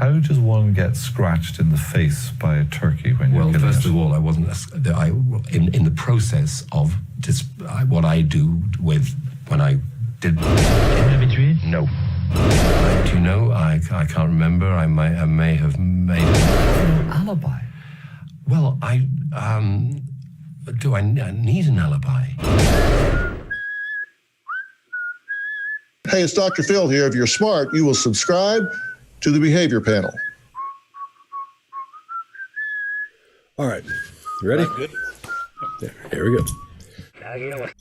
How does one get scratched in the face by a turkey when you're killing it? Well, first of all, I wasn't in the process of what I do with when I did. No. Do you know? I can't remember. I may have made an alibi. Well, do I need an alibi? Hey, it's Dr. Phil here. If you're smart, you will subscribe to the Behavior Panel. All right. You ready? Good. Here we go.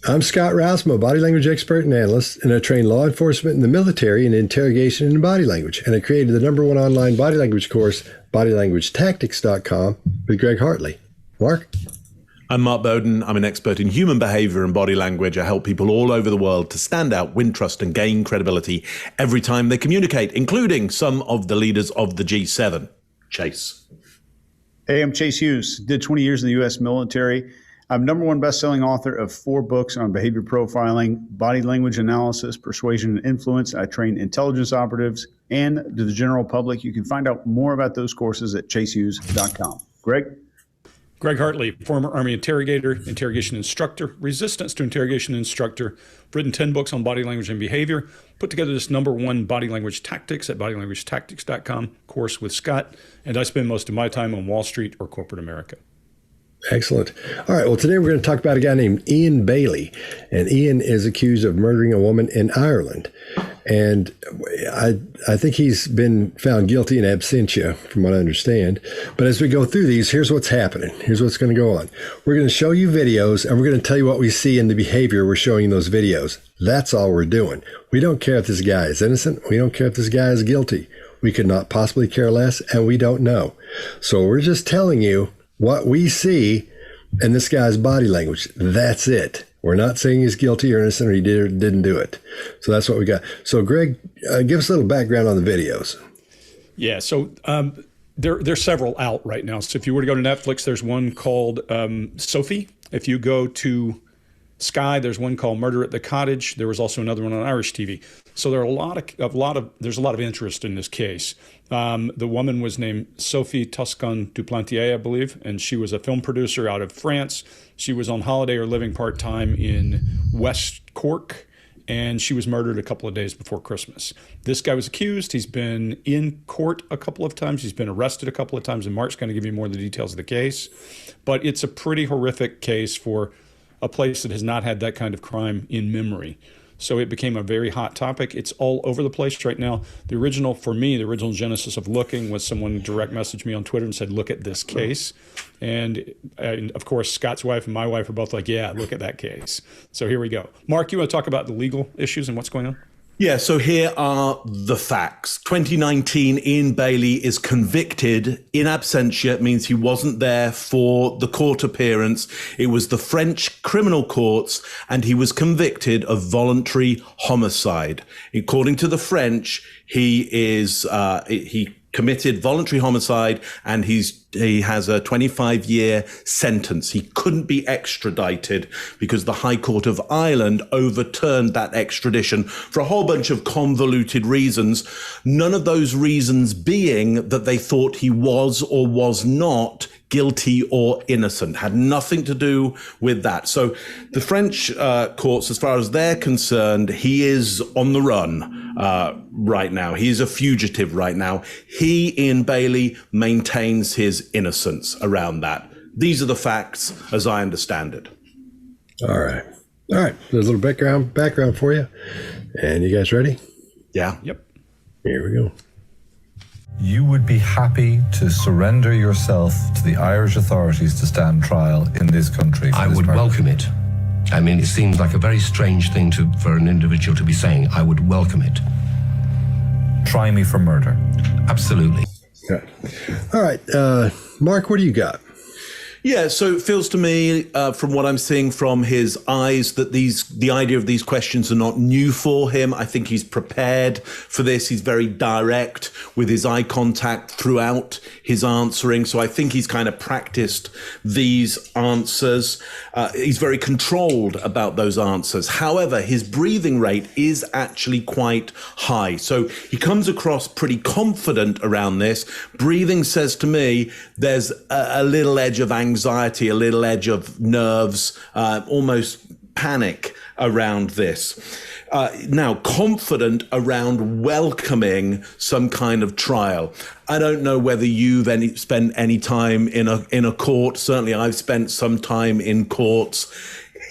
I'm Scott Rouse. I'm a body language expert and analyst, and I train law enforcement in the military in interrogation and body language. And I created the #1 online body language course, bodylanguagetactics.com, with Greg Hartley. Mark? I'm Mark Bogdan. I'm an expert in human behavior and body language. I help people all over the world to stand out, win trust, and gain credibility every time they communicate, including some of the leaders of the G7. Chase. Hey, I'm Chase Hughes. Did 20 years in the U.S. military. I'm #1 best-selling author of 4 books on behavior profiling, body language analysis, persuasion, and influence. I train intelligence operatives and to the general public. You can find out more about those courses at chasehughes.com. Greg? Greg Hartley, former Army interrogator, interrogation instructor, resistance to interrogation instructor, written 10 books on body language and behavior, put together this #1 body language tactics at bodylanguagetactics.com course with Scott, and I spend most of my time on Wall Street or corporate America. Excellent. All right. Well, today we're going to talk about a guy named Ian Bailey. And Ian is accused of murdering a woman in Ireland. And I think he's been found guilty in absentia, from what I understand. But as we go through these, here's what's happening. Here's what's going to go on. We're going to show you videos, and we're going to tell you what we see in the behavior we're showing in those videos. That's all we're doing. We don't care if this guy is innocent. We don't care if this guy is guilty. We could not possibly care less, and we don't know. So we're just telling you what we see in this guy's body language. That's it. We're not saying he's guilty or innocent or he did or didn't do it. So that's what we got. So Greg, give us a little background on the videos. Yeah, so there's several out right now. So if you were to go to Netflix, there's one called Sophie. If you go to Sky, there's one called Murder at the Cottage. There was also another one on Irish TV. So there are there's a lot of interest in this case. The woman was named Sophie Toscan Duplantier, I believe, and she was a film producer out of France. She was on holiday or living part-time in West Cork, and she was murdered a couple of days before Christmas. This guy was accused. He's been in court a couple of times. He's been arrested a couple of times, and Mark's going to give you more of the details of the case. But it's a pretty horrific case for a place that has not had that kind of crime in memory. So it became a very hot topic. It's all over the place right now. The original genesis of looking was someone direct messaged me on Twitter and said, look at this case. And of course, Scott's wife and my wife are both like, yeah, look at that case. So here we go. Mark, you want to talk about the legal issues and what's going on? Yeah, so here are the facts. 2019, Ian Bailey is convicted in absentia. It means he wasn't there for the court appearance. It was the French criminal courts, and he was convicted of voluntary homicide. According to the French, he committed voluntary homicide, and he has a 25-year sentence. He couldn't be extradited because the High Court of Ireland overturned that extradition for a whole bunch of convoluted reasons. None of those reasons being that they thought he was or was not guilty or innocent, had nothing to do with that. So the French courts, as far as they're concerned, he is on the run right now. He is a fugitive right now. He, Ian Bailey, maintains his innocence around that. These are the facts as I understand it. All right. There's a little background for you. And you guys ready? Yeah. Yep. Here we go. You would be happy to surrender yourself to the Irish authorities to stand trial in this country? I would welcome it. I mean, it seems like a very strange thing for an individual to be saying. I would welcome it. Try me for murder. Absolutely. Yeah. All right. Mark, what do you got? Yeah, so it feels to me, from what I'm seeing from his eyes, that the idea of these questions are not new for him. I think he's prepared for this. He's very direct with his eye contact throughout his answering. So I think he's kind of practiced these answers. He's very controlled about those answers. However, his breathing rate is actually quite high. So he comes across pretty confident around this. Breathing says to me there's a little edge of anxiety, a little edge of nerves, almost panic around this. Now, confident around welcoming some kind of trial. I don't know whether you've spent any time in a court. Certainly, I've spent some time in courts.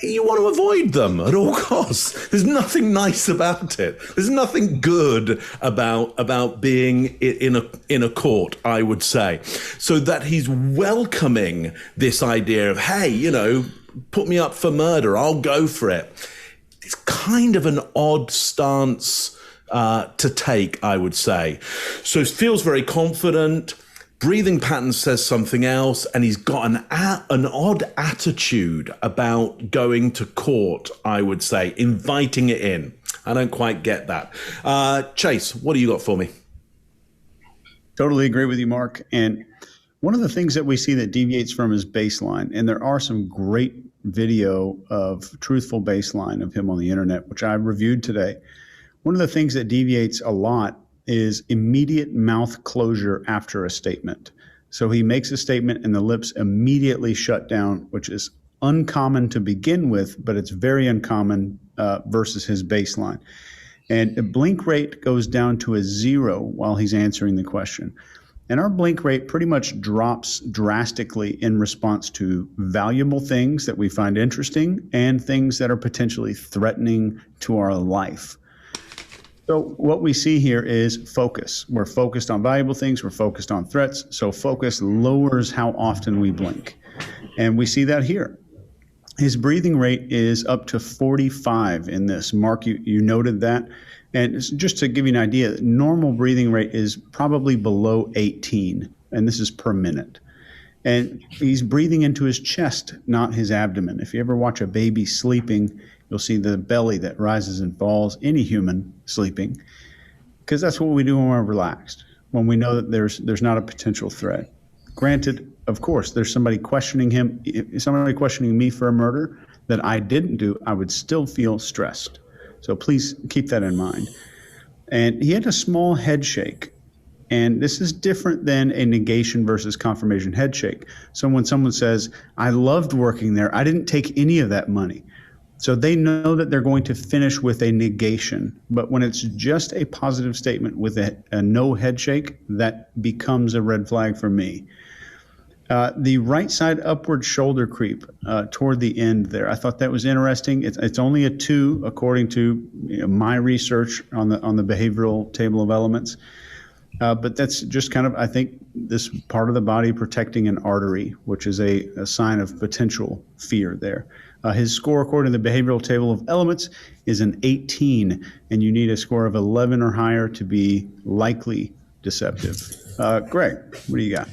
You want to avoid them at all costs. There's nothing nice about it. There's nothing good about being in a court, I would say. So that he's welcoming this idea of, hey, you know, put me up for murder, I'll go for it. It's kind of an odd stance to take, I would say. So it feels very confident. Breathing pattern says something else, and he's got an odd attitude about going to court, I would say, inviting it in. I don't quite get that. Chase, what do you got for me? Totally agree with you, Mark. And one of the things that we see that deviates from his baseline, and there are some great video of truthful baseline of him on the internet, which I reviewed today. One of the things that deviates a lot is immediate mouth closure after a statement. So he makes a statement and the lips immediately shut down, which is uncommon to begin with, but it's very uncommon versus his baseline. And the blink rate goes down to a 0 while he's answering the question. And our blink rate pretty much drops drastically in response to valuable things that we find interesting and things that are potentially threatening to our life. So what we see here is focus. We're focused on valuable things. We're focused on threats. So focus lowers how often we blink. And we see that here. His breathing rate is up to 45 in this. Mark, you noted that. And just to give you an idea, normal breathing rate is probably below 18, and this is per minute. And he's breathing into his chest, not his abdomen. If you ever watch a baby sleeping, you'll see the belly that rises and falls, any human sleeping, because that's what we do when we're relaxed, when we know that there's not a potential threat. Granted, of course, there's somebody questioning him. If somebody questioning me for a murder that I didn't do, I would still feel stressed. So please keep that in mind. And he had a small head shake. And this is different than a negation versus confirmation head shake. So when someone says, I loved working there, I didn't take any of that money. So they know that they're going to finish with a negation. But when it's just a positive statement with a no head shake, that becomes a red flag for me. The right side upward shoulder creep toward the end there, I thought that was interesting. It's only a 2 according to my research on the behavioral table of elements. But that's just kind of, I think, this part of the body protecting an artery, which is a sign of potential fear there. His score, according to the behavioral table of elements, is an 18, and you need a score of 11 or higher to be likely deceptive. Greg, what do you got?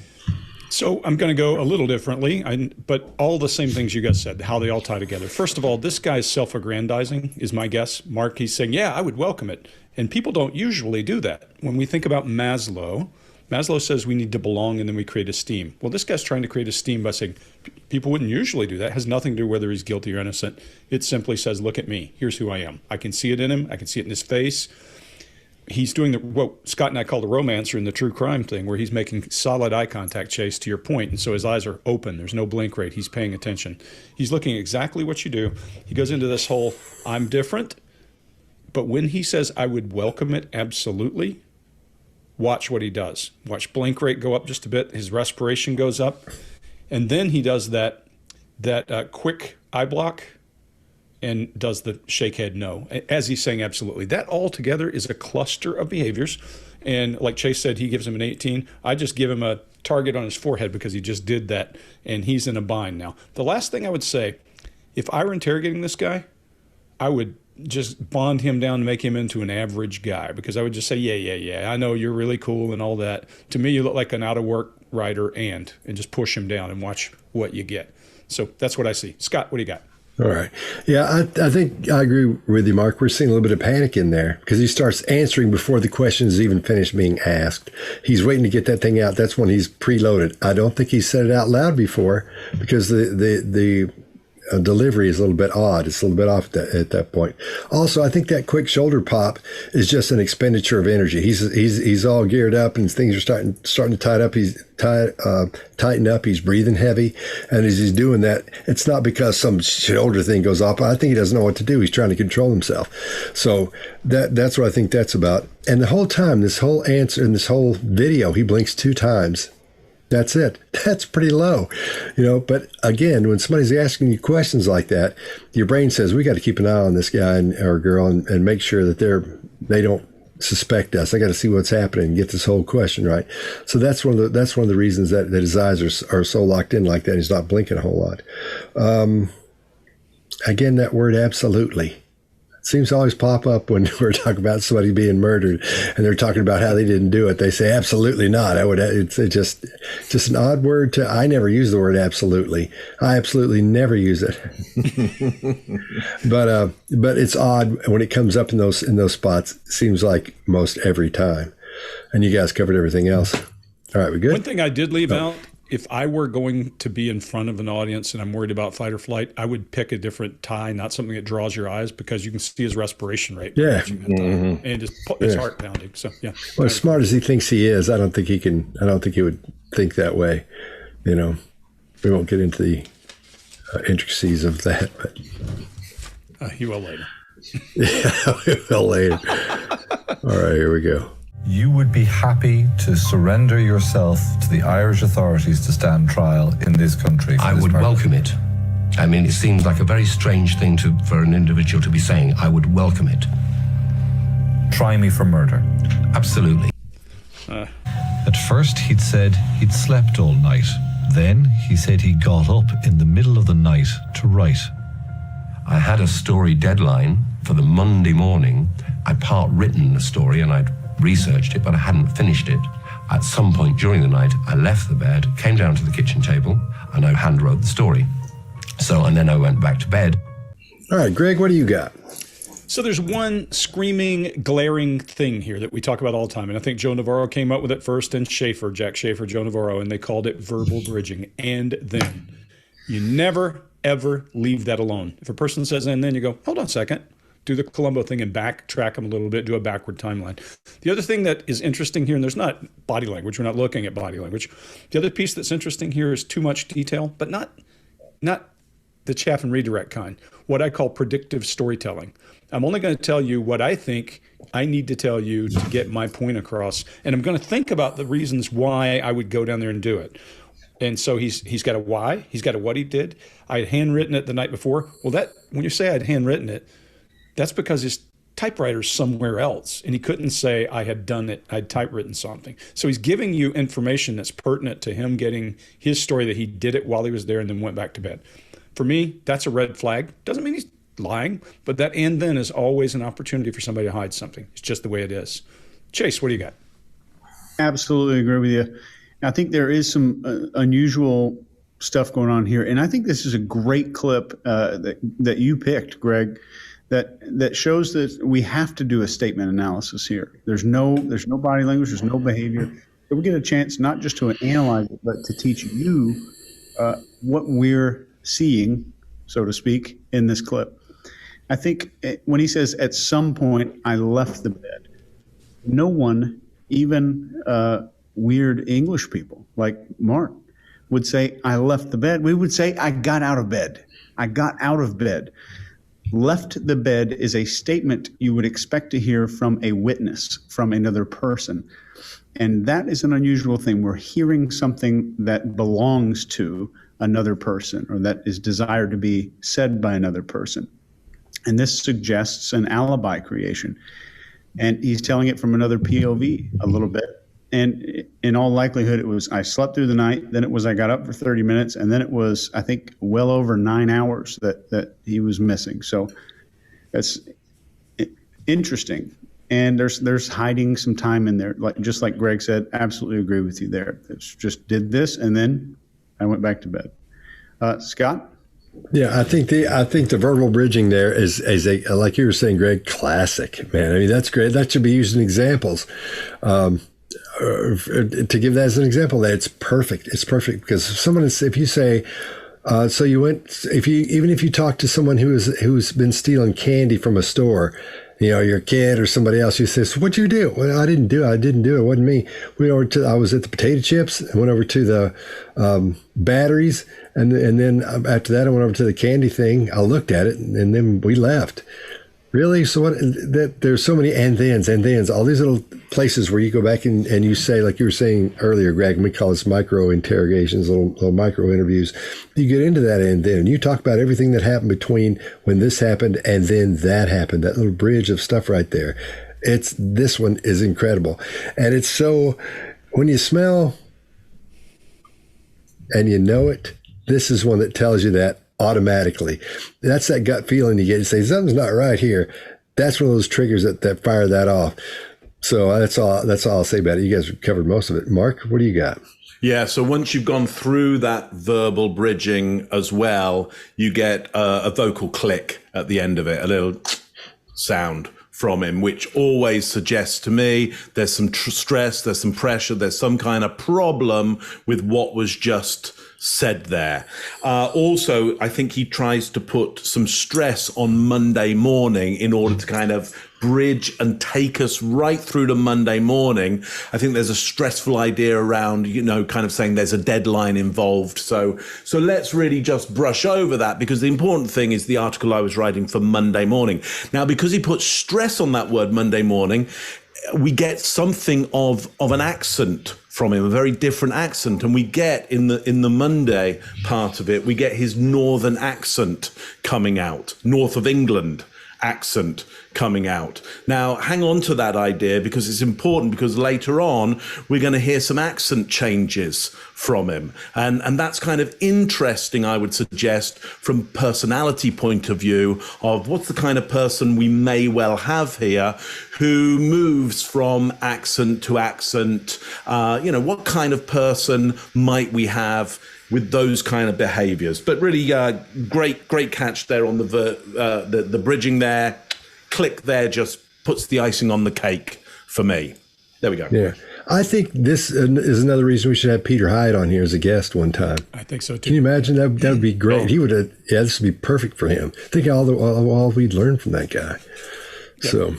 So I'm going to go a little differently, but all the same things you guys said, how they all tie together. First of all, this guy's self-aggrandizing is my guess. Mark, he's saying, yeah, I would welcome it. And people don't usually do that. When we think about Maslow says we need to belong and then we create esteem. Well, this guy's trying to create esteem by saying people wouldn't usually do that. It has nothing to do with whether he's guilty or innocent. It simply says, look at me. Here's who I am. I can see it in him. I can see it in his face. He's doing what Scott and I call the romancer in the true crime thing, where he's making solid eye contact, Chase, to your point. And so his eyes are open. There's no blink rate. He's paying attention. He's looking at exactly what you do. He goes into this whole, I'm different. But when he says, I would welcome it, absolutely, watch what he does. Watch blink rate go up just a bit. His respiration goes up. And then he does that quick eye block and does the shake head no, as he's saying absolutely. That all together is a cluster of behaviors. And like Chase said, he gives him an 18. I just give him a target on his forehead because he just did that, and he's in a bind now. The last thing I would say, if I were interrogating this guy, I would just bond him down to make him into an average guy, because I would just say, yeah, I know you're really cool and all that. To me, you look like an out-of-work writer and just push him down and watch what you get. So that's what I see. Scott, what do you got? All right. Yeah, I think I agree with you, Mark. We're seeing a little bit of panic in there because he starts answering before the question is even finished being asked. He's waiting to get that thing out. That's when he's preloaded. I don't think he said it out loud before because the delivery is a little bit odd. It's a little bit off at that point. Also, I think that quick shoulder pop is just an expenditure of energy. He's all geared up and things are starting to tighten up. He's breathing heavy, and as he's doing that, it's not because some shoulder thing goes off. I think he doesn't know what to do. He's trying to control himself. So that's what I think that's about. And the whole time, this whole answer in this whole video, he blinks 2 times. That's it. That's pretty low, But again, when somebody's asking you questions like that, your brain says, we got to keep an eye on this guy or girl and make sure that they don't suspect us. I got to see what's happening and get this whole question right. So that's one of the reasons that his eyes are so locked in like that. He's not blinking a whole lot. Again, that word absolutely seems to always pop up when we're talking about somebody being murdered and they're talking about how they didn't do it. They say absolutely not. It's just an odd word I never use the word absolutely. I absolutely never use it. But it's odd when it comes up in those spots. It seems like most every time. And you guys covered everything else. All right, we good? One thing I did leave out, if I were going to be in front of an audience and I'm worried about fight or flight, I would pick a different tie, not something that draws your eyes, because you can see his respiration rate. Yeah. And just his heart pounding. So, yeah. Well, as smart as he thinks he is, I don't think he would think that way. We won't get into the intricacies of that, but he will later. Yeah, we will later. All right, here we go. You would be happy to surrender yourself to the Irish authorities to stand trial in this country? I would welcome it. I mean, it seems like a very strange thing for an individual to be saying. I would welcome it. Try me for murder. Absolutely. At first, he'd said he'd slept all night. Then he said he got up in the middle of the night to write. I had a story deadline for the Monday morning. I'd part-written the story and I'd researched it, but I hadn't finished it. At some point during the night, I left the bed, came down to the kitchen table, and I hand-wrote the story. And then I went back to bed. All right, Greg, what do you got? So there's one screaming, glaring thing here that we talk about all the time, and I think Joe Navarro came up with it first, and Jack Schaefer, Joe Navarro, and they called it verbal bridging. And then. You never, ever leave that alone. If a person says and then, you go, hold on a second. Do the Columbo thing and backtrack them a little bit, do a backward timeline. The other thing that is interesting here, and there's not body language, we're not looking at body language. The other piece that's interesting here is too much detail, but not the chaff and redirect kind, what I call predictive storytelling. I'm only going to tell you what I think I need to tell you to get my point across, and I'm going to think about the reasons why I would go down there and do it. And so he's got a why, he's got a what he did. I had handwritten it the night before. Well, when you say I'd handwritten it, that's because his typewriter's somewhere else, and he couldn't say I had done it, I'd typewritten something. So he's giving you information that's pertinent to him getting his story that he did it while he was there and then went back to bed. For me, that's a red flag. Doesn't mean he's lying, but that and then is always an opportunity for somebody to hide something. It's just the way it is. Chase, what do you got? Absolutely agree with you. I think there is some unusual stuff going on here, and I think this is a great clip that you picked, Greg, that shows that we have to do a statement analysis here. There's no body language, there's no behavior. So we get a chance not just to analyze it, but to teach you what we're seeing, so to speak, in this clip. I think when he says, at some point, I left the bed, no one, even weird English people like Mark, would say, I left the bed. We would say, I got out of bed. I got out of bed. Left the bed is a statement you would expect to hear from a witness, from another person. And that is an unusual thing. We're hearing something that belongs to another person or that is desired to be said by another person. And this suggests an alibi creation. And he's telling it from another POV a little bit. And in all likelihood, it was, I slept through the night, then it was, I got up for 30 minutes, and then it was, I think, well over 9 hours that he was missing. So that's interesting. And there's hiding some time in there, just like Greg said. Absolutely agree with you there. It's just did this, and then I went back to bed. Scott? Yeah, I think the verbal bridging there is a, like you were saying, Greg, classic, man. I mean, that's great. That should be used in examples. To give that as an example, that it's perfect. It's perfect because if you say, so you went, even if you talk to someone who's been stealing candy from a store, your kid or somebody else, you say, so what'd you do? Well, I didn't do it. It wasn't me. I was at the potato chips and went over to the batteries. And then after that, I went over to the candy thing. I looked at it and then we left. Really? So there's so many and thens, all these little places where you go back and you say, like you were saying earlier, Greg, we call this micro interrogations, little micro interviews. You get into that and then you talk about everything that happened between when this happened and then that happened, that little bridge of stuff right there. This one is incredible. And it's so, when you smell and you know it, this is one that tells you that automatically. That's that gut feeling you get. You say, something's not right here. That's one of those triggers that fire that off. So that's all I'll say about it. You guys covered most of it. Mark, what do you got? Yeah, so once you've gone through that verbal bridging as well, you get a vocal click at the end of it, a little sound from him, which always suggests to me there's some stress, there's some pressure, there's some kind of problem with what was just said there. Also, I think he tries to put some stress on Monday morning in order to kind of bridge and take us right through to Monday morning. I think there's a stressful idea around, kind of saying there's a deadline involved. So let's really just brush over that, because the important thing is the article I was writing for Monday morning. Now, because he puts stress on that word Monday morning, we get something of an accent from him, a very different accent. And we get in the Monday part of it, we get his northern accent coming out, north of England accent coming out. Now, hang on to that idea, because it's important, because later on we're going to hear some accent changes from him. And that's kind of interesting, I would suggest, from personality point of view, of what's the kind of person we may well have here who moves from accent to accent. What kind of person might we have with those kind of behaviors? But really, great catch there on the bridging there. Click there just puts the icing on the cake for me. There we go. Yeah. I think this is another reason we should have Peter Hyde on here as a guest one time. I think so too. Can you imagine? That would be great. Oh. He would have, this would be perfect for him. Think all we'd learn from that guy. Yeah. So.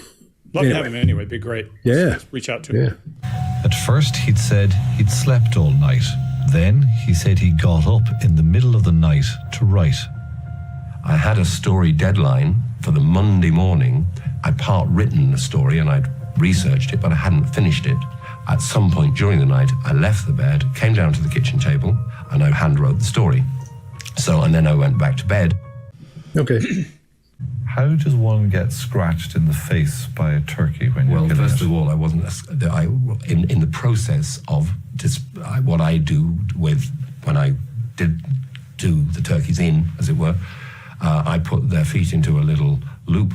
Love to have him anyway. It'd be great. Yeah. Let's reach out to him. At first he'd said he'd slept all night. Then he said he got up in the middle of the night to write. I had a story deadline for the Monday morning. I'd part written the story and I'd researched it, but I hadn't finished it. At some point during the night, I left the bed, came down to the kitchen table, and I hand wrote the story. And then I went back to bed. Okay. How does one get scratched in the face by a turkey when you're killing it? Well, first of all, I wasn't in the process of what I do when I did do the turkeys in, as it were. I put their feet into a little loop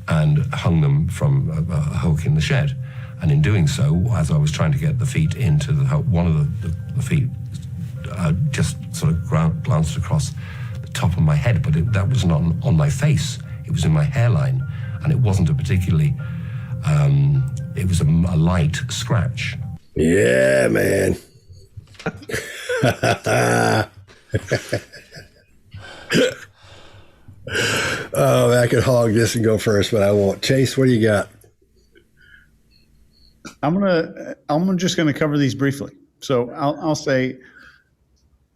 and hung them from a hook in the shed. And in doing so, as I was trying to get the feet into the hook, one of the feet just sort of glanced across the top of my head, but that was not on my face. It was in my hairline, and it wasn't a particularly, it was a light scratch. Yeah, man. Oh, I could hog this and go first, but I won't. Chase, what do you got? I'm just gonna cover these briefly. So I'll say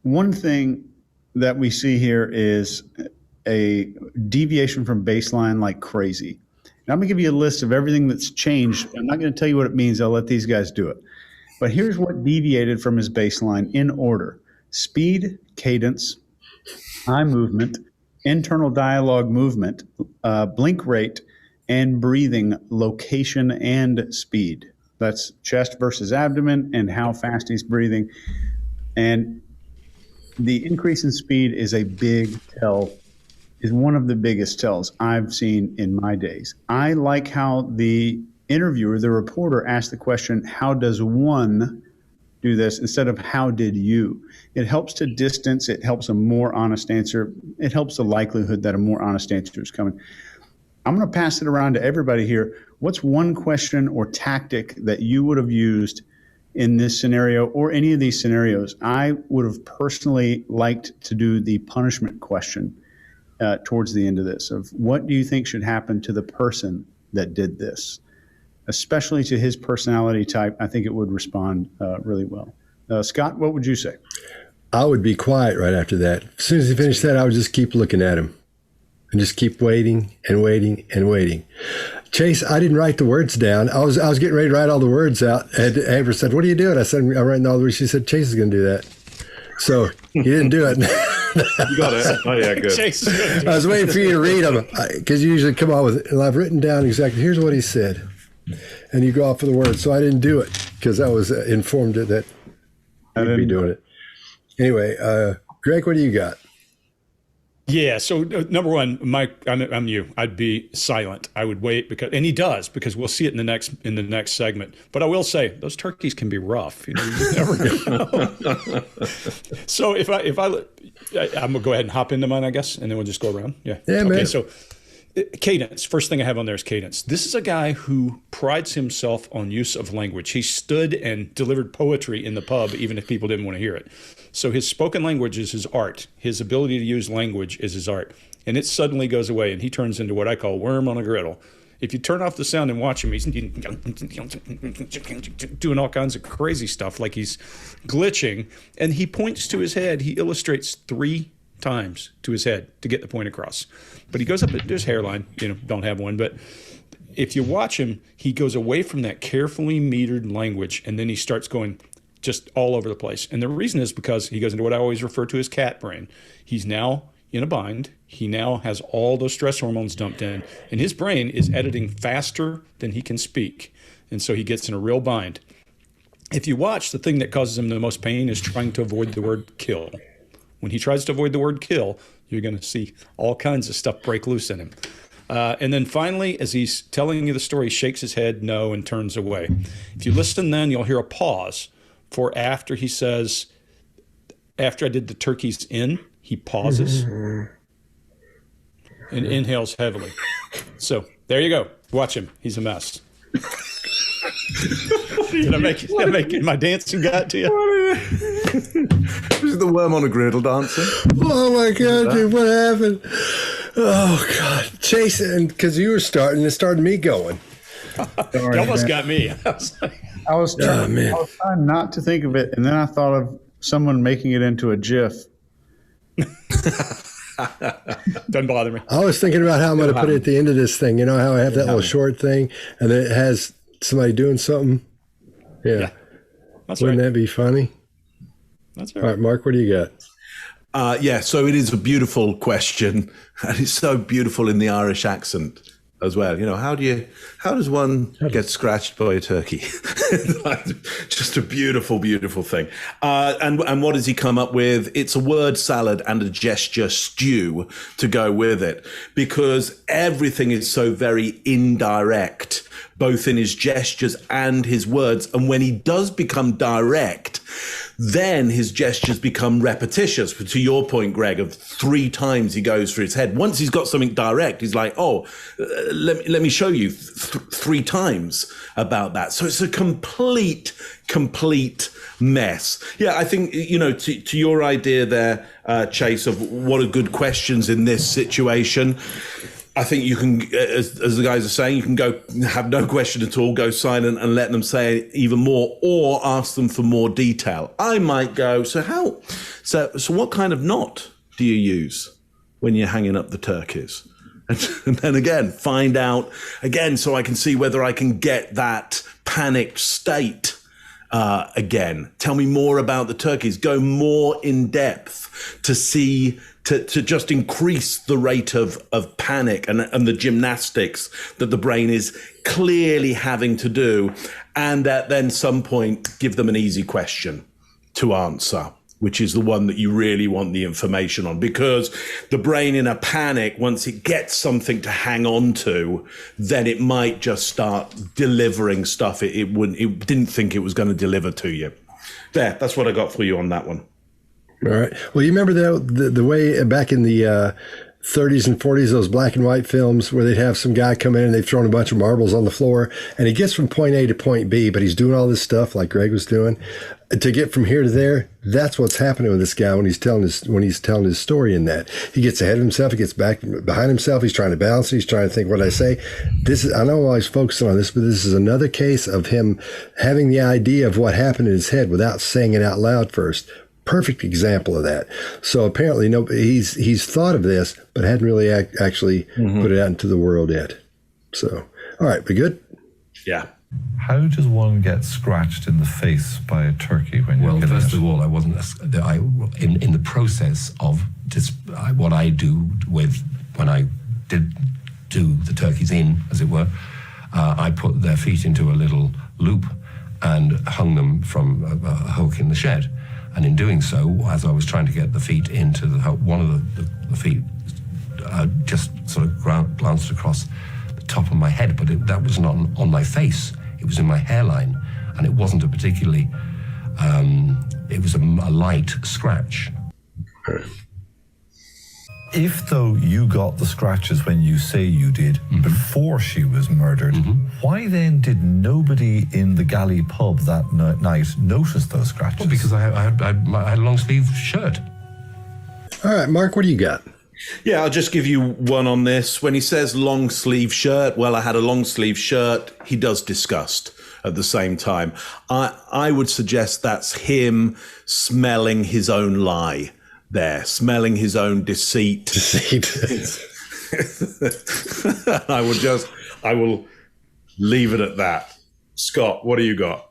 one thing that we see here is a deviation from baseline like crazy. And I'm gonna give you a list of everything that's changed. I'm not gonna tell you what it means. I'll let these guys do it. But here's what deviated from his baseline in order: speed, cadence, eye movement, internal dialogue movement, blink rate, and breathing location and speed. That's chest versus abdomen and how fast he's breathing. And the increase in speed is a big tell, is one of the biggest tells I've seen in my days. I like how the interviewer, the reporter, asked the question, how does one do this, instead of how did you? It helps to distance. It helps a more honest answer. It helps the likelihood that a more honest answer is coming. I'm going to pass it around to everybody here. What's one question or tactic that you would have used in this scenario or any of these scenarios? I would have personally liked to do the punishment question towards the end of this, of what do you think should happen to the person that did this? Especially to his personality type, I think it would respond really well. Scott, what would you say? I would be quiet right after that. As soon as he finished that, I would just keep looking at him and just keep waiting and waiting and waiting. Chase, I didn't write the words down. I was getting ready to write all the words out. And Amber said, "What are you doing?" I said, "I'm writing all the words." She said, "Chase is going to do that." So he didn't do it. You got it. Oh, yeah, good. Chase. I was waiting for you to read them because you usually come on with it. And I've written down exactly, here's what he said. And you go off for the words. So I didn't do it because I was informed that you'd be doing it. Anyway, Greg, what do you got? Yeah. So number one, Mike, I'm you. I'd be silent. I would wait and he does, because we'll see it in the next segment. But I will say those turkeys can be rough. You never know. So I'm gonna go ahead and hop into mine, I guess, and then we'll just go around. Yeah. Yeah, okay, man. So cadence. First thing I have on there is cadence. This is a guy who prides himself on use of language. He stood and delivered poetry in the pub, even if people didn't want to hear it. So his spoken language is his art. His ability to use language is his art. And it suddenly goes away, and he turns into what I call worm on a griddle. If you turn off the sound and watch him, he's doing all kinds of crazy stuff, like he's glitching. And he points to his head. He illustrates 3 times to his head to get the point across. But he goes up to his hairline. Don't have one. But if you watch him, he goes away from that carefully metered language, and then he starts going just all over the place. And the reason is because he goes into what I always refer to as cat brain. He's now in a bind. He now has all those stress hormones dumped in, and his brain is editing faster than he can speak. And so he gets in a real bind. If you watch, the thing that causes him the most pain is trying to avoid the word kill. When he tries to avoid the word kill, you're going to see all kinds of stuff break loose in him. And then finally, as he's telling you the story, he shakes his head no and turns away. If you listen then, you'll hear a pause for after he says, after I did the turkeys in, he pauses and inhales heavily. So there you go. Watch him. He's a mess. Did I make my dancing got to you? This is the worm on a griddle dancing. Oh my God, dude, what happened? Oh God, Jason, because you were starting, it started me going. You almost got me. I was trying not to think of it, and then I thought of someone making it into a GIF. Doesn't bother me. I was thinking about how I'm going to put it at the end of this thing. You know how I have that little short thing, and then it has somebody doing something? Yeah. That's Wouldn't right. that be funny? That's All right, Mark, what do you got? Yeah, so it is a beautiful question, and it's so beautiful in the Irish accent as well. How does one get scratched by a turkey? Just a beautiful, beautiful thing. And what does he come up with? It's a word salad and a gesture stew to go with it, because everything is so very indirect, both in his gestures and his words. And when he does become direct, then his gestures become repetitious. But to your point, Greg, of 3 times he goes through his head. Once he's got something direct, he's like, let me show you 3 times about that. So it's a complete mess. Yeah, I think, to your idea there, Chase, of what are good questions in this situation, I think you can, as the guys are saying, you can go have no question at all, go silent and let them say even more, or ask them for more detail. I might go, so what kind of knot do you use when you're hanging up the turkeys? And then again, find out again, so I can see whether I can get that panicked state again. Tell me more about the turkeys. Go more in depth to see, to just increase the rate of panic and the gymnastics that the brain is clearly having to do. And at then some point, give them an easy question to answer. which is the one that you really want the information on, because the brain in a panic, once it gets something to hang on to, then it might just start delivering stuff it didn't think it was going to deliver to you. That's what I got for you on that one. All right. Well, you remember the way back in the 30s and 40s, those black and white films where they'd have some guy come in and they've thrown a bunch of marbles on the floor and he gets from point A to point B, but he's doing all this stuff like Greg was doing to get from here to there. That's what's happening with this guy when he's telling his story in that. He gets ahead of himself. He gets back behind himself. He's trying to balance it. He's trying to think, what I say? I know I'm always focusing on this, but this is another case of him having the idea of what happened in his head without saying it out loud first. Perfect example of that. So apparently, he's thought of this, but hadn't really actually put it out into the world yet. So, all right, we good? Yeah. How does one get scratched in the face by a turkey when you're killing first it? of all, I wasn't. In the process of what I do with when I did do the turkeys in, as it were, I put their feet into a little loop and hung them from a hook in the shed. And in doing so, as I was trying to get the feet into one of the feet just sort of glanced across the top of my head, but that was not on my face. It was in my hairline, and it wasn't a particularly, it was a light scratch. If, though, you got the scratches when you say you did before she was murdered, why then did nobody in the galley pub that night notice those scratches? Well, because I had a long sleeve shirt. All right, Mark, what do you got? Yeah, I'll just give you one on this. When he says long sleeve shirt, well, I had a long sleeve shirt. He does disgust at the same time. I would suggest that's him smelling his own lie there, smelling his own deceit. I will leave it at that. Scott, what do you got?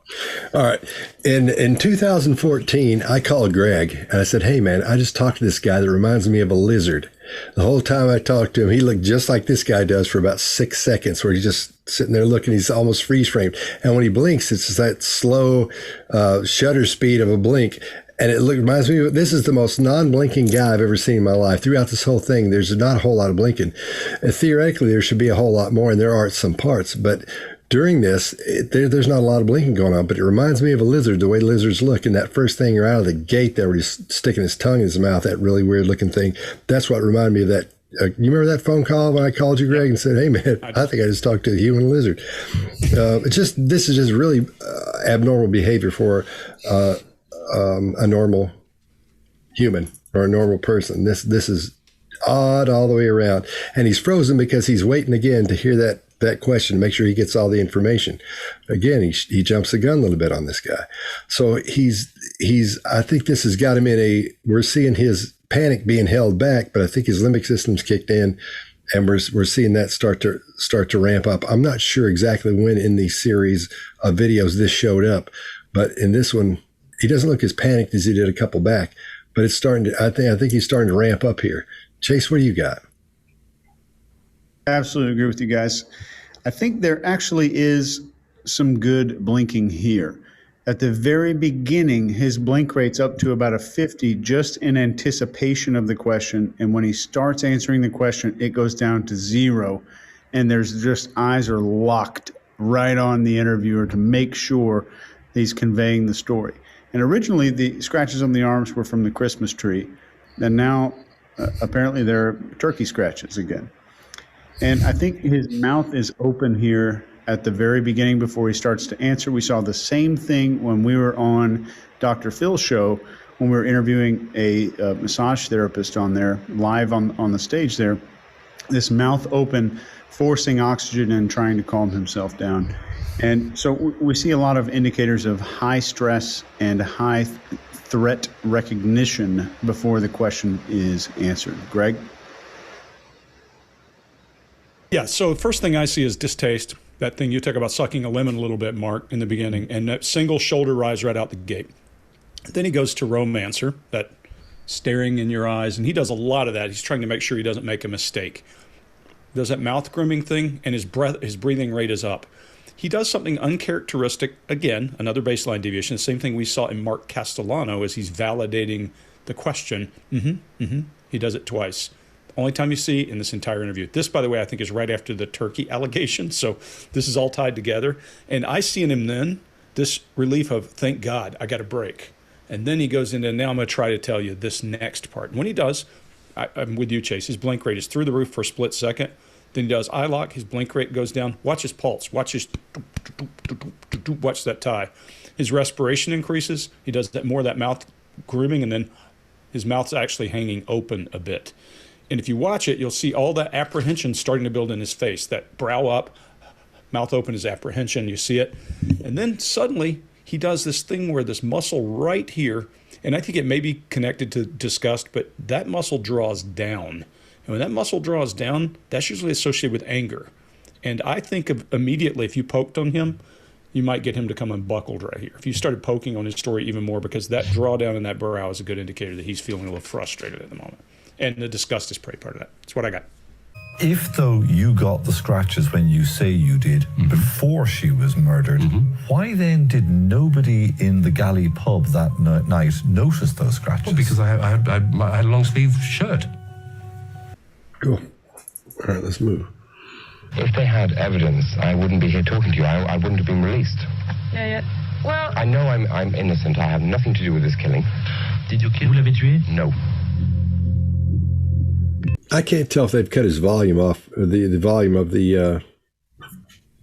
All right. In 2014, I called Greg and I said, hey, man, I just talked to this guy that reminds me of a lizard. The whole time I talked to him, he looked just like this guy does for about 6 seconds, where he's just sitting there looking. He's almost freeze framed. And when he blinks, it's just that slow shutter speed of a blink. And it reminds me of, this is the most non-blinking guy I've ever seen in my life. Throughout this whole thing, there's not a whole lot of blinking. And theoretically, there should be a whole lot more, and there are some parts. But during this, there's not a lot of blinking going on. But it reminds me of a lizard, the way lizards look. And that first thing out of the gate there, where he's sticking his tongue in his mouth, that really weird-looking thing, that's what reminded me of that. You remember that phone call when I called you, Greg, and said, hey, man, I think I just talked to a human lizard. This is just really abnormal behavior for a normal human or a normal person. This is odd all the way around. And he's frozen because he's waiting again to hear that question, make sure he gets all the information. Again, he jumps the gun a little bit on this guy. So I think this has got him we're seeing his panic being held back, but I think his limbic system's kicked in, and we're seeing that start to ramp up. I'm not sure exactly when in the series of videos this showed up, but in this one, he doesn't look as panicked as he did a couple back, but it's starting to, I think he's starting to ramp up here. Chase, what do you got? Absolutely agree with you guys. I think there actually is some good blinking here. At the very beginning, his blink rate's up to about a 50 just in anticipation of the question. And when he starts answering the question, it goes down to 0. And there's just eyes are locked right on the interviewer to make sure he's conveying the story. And originally, the scratches on the arms were from the Christmas tree. And now, apparently, they're turkey scratches again. And I think his mouth is open here at the very beginning before he starts to answer. We saw the same thing when we were on Dr. Phil's show, when we were interviewing a massage therapist on there, live on the stage there. This mouth open, forcing oxygen and trying to calm himself down. And so we see a lot of indicators of high stress and high threat recognition before the question is answered. Greg? Yeah, so first thing I see is distaste. That thing you talk about sucking a lemon a little bit, Mark, in the beginning, and that single shoulder rise right out the gate. Then he goes to romancer, that staring in your eyes, and he does a lot of that. He's trying to make sure he doesn't make a mistake. Does that mouth grooming thing, and his breathing rate is up. he does something uncharacteristic. Again, another baseline deviation. The same thing we saw in Mark Castellano as he's validating the question. He does it twice. Only time you see in this entire interview. This, by the way, I think is right after the turkey allegation. So this is all tied together. And I see in him then this relief of, thank God, I got a break. And then he goes into, now I'm going to try to tell you this next part. And when he does, I'm with you, Chase. His blink rate is through the roof for a split second. Then he does eye lock. His blink rate goes down. Watch his pulse. Watch that tie. His respiration increases. He does that more of that mouth grooming, and then his mouth's actually hanging open a bit. And if you watch it, you'll see all that apprehension starting to build in his face. That brow up, mouth open is apprehension. You see it. And then suddenly he does this thing where this muscle right here, and I think it may be connected to disgust, but that muscle draws down. And when that muscle draws down, that's usually associated with anger. And I think of immediately, if you poked on him, you might get him to come unbuckled right here. If you started poking on his story even more, because that drawdown in that brow is a good indicator that he's feeling a little frustrated at the moment. And the disgust is probably part of that. That's what I got. If, though, you got the scratches when you say you did before she was murdered, why then did nobody in the galley pub that night notice those scratches? Well, because I had a long sleeve shirt. Cool. All right, let's move. If they had evidence, I wouldn't be here talking to you. I wouldn't have been released. Yeah. Well, I know I'm innocent. I have nothing to do with this killing. Did you kill? Vous l'avez tué? No. I can't tell if they've cut his volume off, the volume of the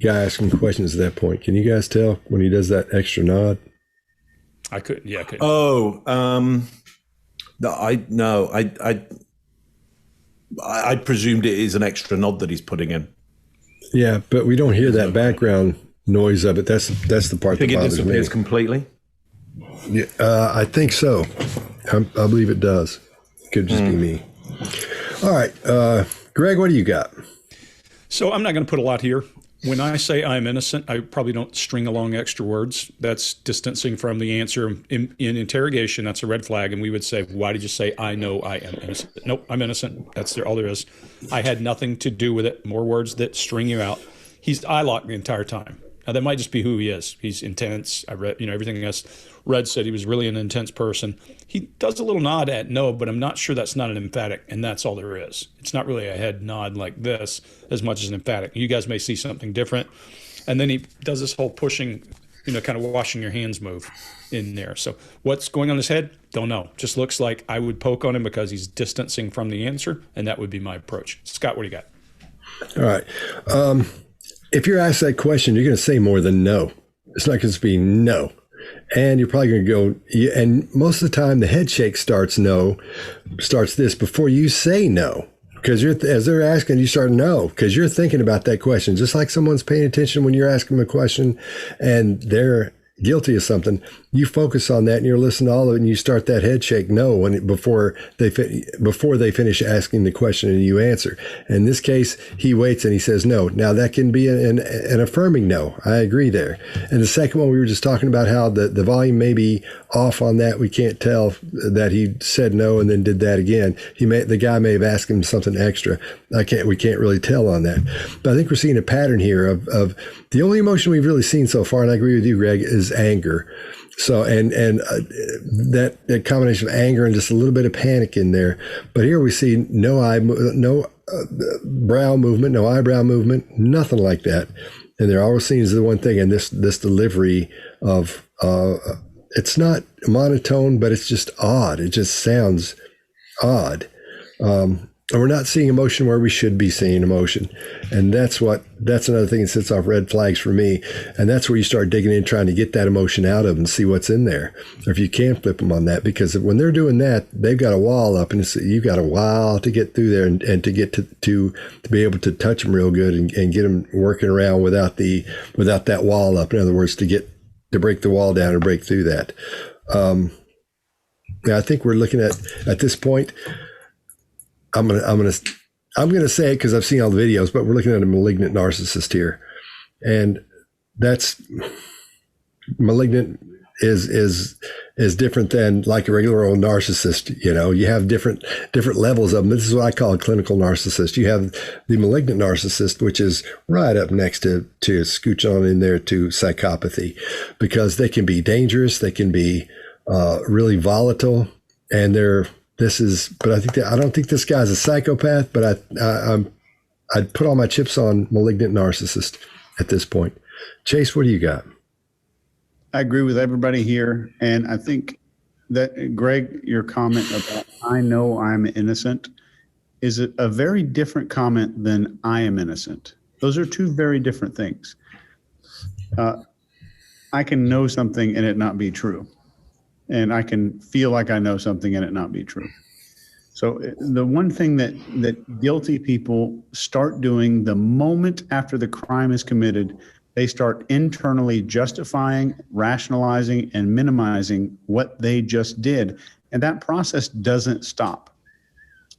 guy asking questions at that point. Can you guys tell when he does that extra nod? I couldn't. Yeah, I couldn't. Oh, I presumed it is an extra nod that he's putting in. Yeah, but we don't hear that background noise of it. That's the part that I think it bothers me. disappears completely. Yeah, I think so. I believe it does. Could just be me. All right, Greg, what do you got? So I'm not going to put a lot here. When I say I'm innocent, I probably don't string along extra words. That's distancing from the answer. In interrogation, that's a red flag. And we would say, why did you say, I know I am innocent? Nope, I'm innocent. That's all there is. I had nothing to do with it. More words that string you out. He's eye locked the entire time. Now, that might just be who he is. He's intense. I read, everything else. Red said he was really an intense person. He does a little nod at no, but I'm not sure that's not an emphatic, and that's all there is. It's not really a head nod like this as much as an emphatic. You guys may see something different. And then he does this whole pushing, kind of washing your hands move in there. So what's going on in his head? Don't know. Just looks like I would poke on him because he's distancing from the answer, and that would be my approach. Scott, what do you got? All right. If you're asked that question, you're going to say more than no. It's not going to be no. And you're probably going to go, and most of the time the head shake starts this before you say no. Because as they're asking, you start no, because you're thinking about that question. Just like someone's paying attention when you're asking them a question and they're guilty of something, you focus on that and you're listening to all of it and you start that head shake no before they finish asking the question and you answer. In this case, he waits and he says no. Now that can be an affirming no. I agree there. And the second one, we were just talking about how the volume may be off on that. We can't tell that he said no and then did that again. The guy may have asked him something extra. We can't really tell on that. But I think we're seeing a pattern here of the only emotion we've really seen so far, and I agree with you, Greg, is anger. So, and that combination of anger and just a little bit of panic in there. But here we see no brow movement, no eyebrow movement, nothing like that. And they're always seen as the one thing. And this delivery of, it's not monotone, but it's just odd. It just sounds odd. And we're not seeing emotion where we should be seeing emotion. And that's another thing that sets off red flags for me. And that's where you start digging in, trying to get that emotion out of and see what's in there. Or if you can flip them on that, because when they're doing that, they've got a wall up and you've got a while to get through there and to get to be able to touch them real good and get them working around without that wall up. In other words, to break the wall down and break through that. I think we're looking at this point, I'm gonna say it because I've seen all the videos, but we're looking at a malignant narcissist here, and that's malignant is different than like a regular old narcissist. You know, you have different levels of them. This is what I call a clinical narcissist. You have the malignant narcissist, which is right up next to scooch on in there to psychopathy, because they can be dangerous. They can be really volatile, and but I don't think this guy's a psychopath, but I'd put all my chips on malignant narcissist at this point. Chase, what do you got? I agree with everybody here. And I think that, Greg, your comment about I know I'm innocent is a very different comment than I am innocent. Those are two very different things. I can know something and it not be true. And I can feel like I know something and it not be true. So the one thing that guilty people start doing the moment after the crime is committed, they start internally justifying, rationalizing, and minimizing what they just did. And that process doesn't stop.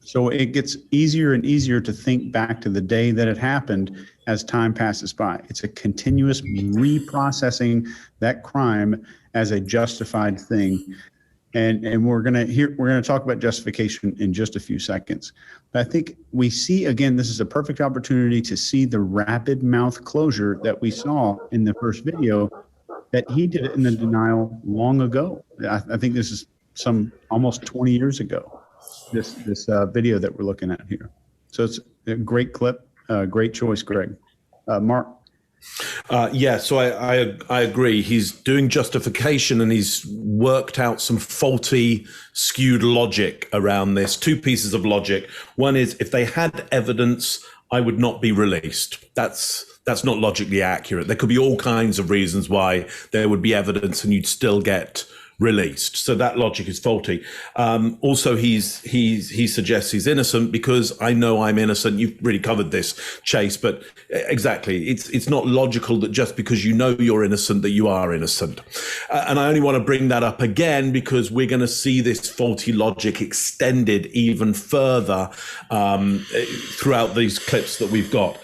So it gets easier and easier to think back to the day that it happened as time passes by. It's a continuous reprocessing that crime as a justified thing. And we're gonna talk about justification in just a few seconds. But I think we see, again, this is a perfect opportunity to see the rapid mouth closure that we saw in the first video, that he did it in the denial long ago. I think this is almost 20 years ago, this video that we're looking at here. So it's a great clip, great choice, Greg. Mark. So I agree. He's doing justification, and he's worked out some faulty, skewed logic around this. Two pieces of logic. One is, if they had evidence, I would not be released. That's not logically accurate. There could be all kinds of reasons why there would be evidence and you'd still get released. So that logic is faulty. Also, he suggests he's innocent because I know I'm innocent. You've really covered this, Chase, but exactly. It's not logical that just because you know you're innocent that you are innocent. And I only want to bring that up again because we're going to see this faulty logic extended even further throughout these clips that we've got.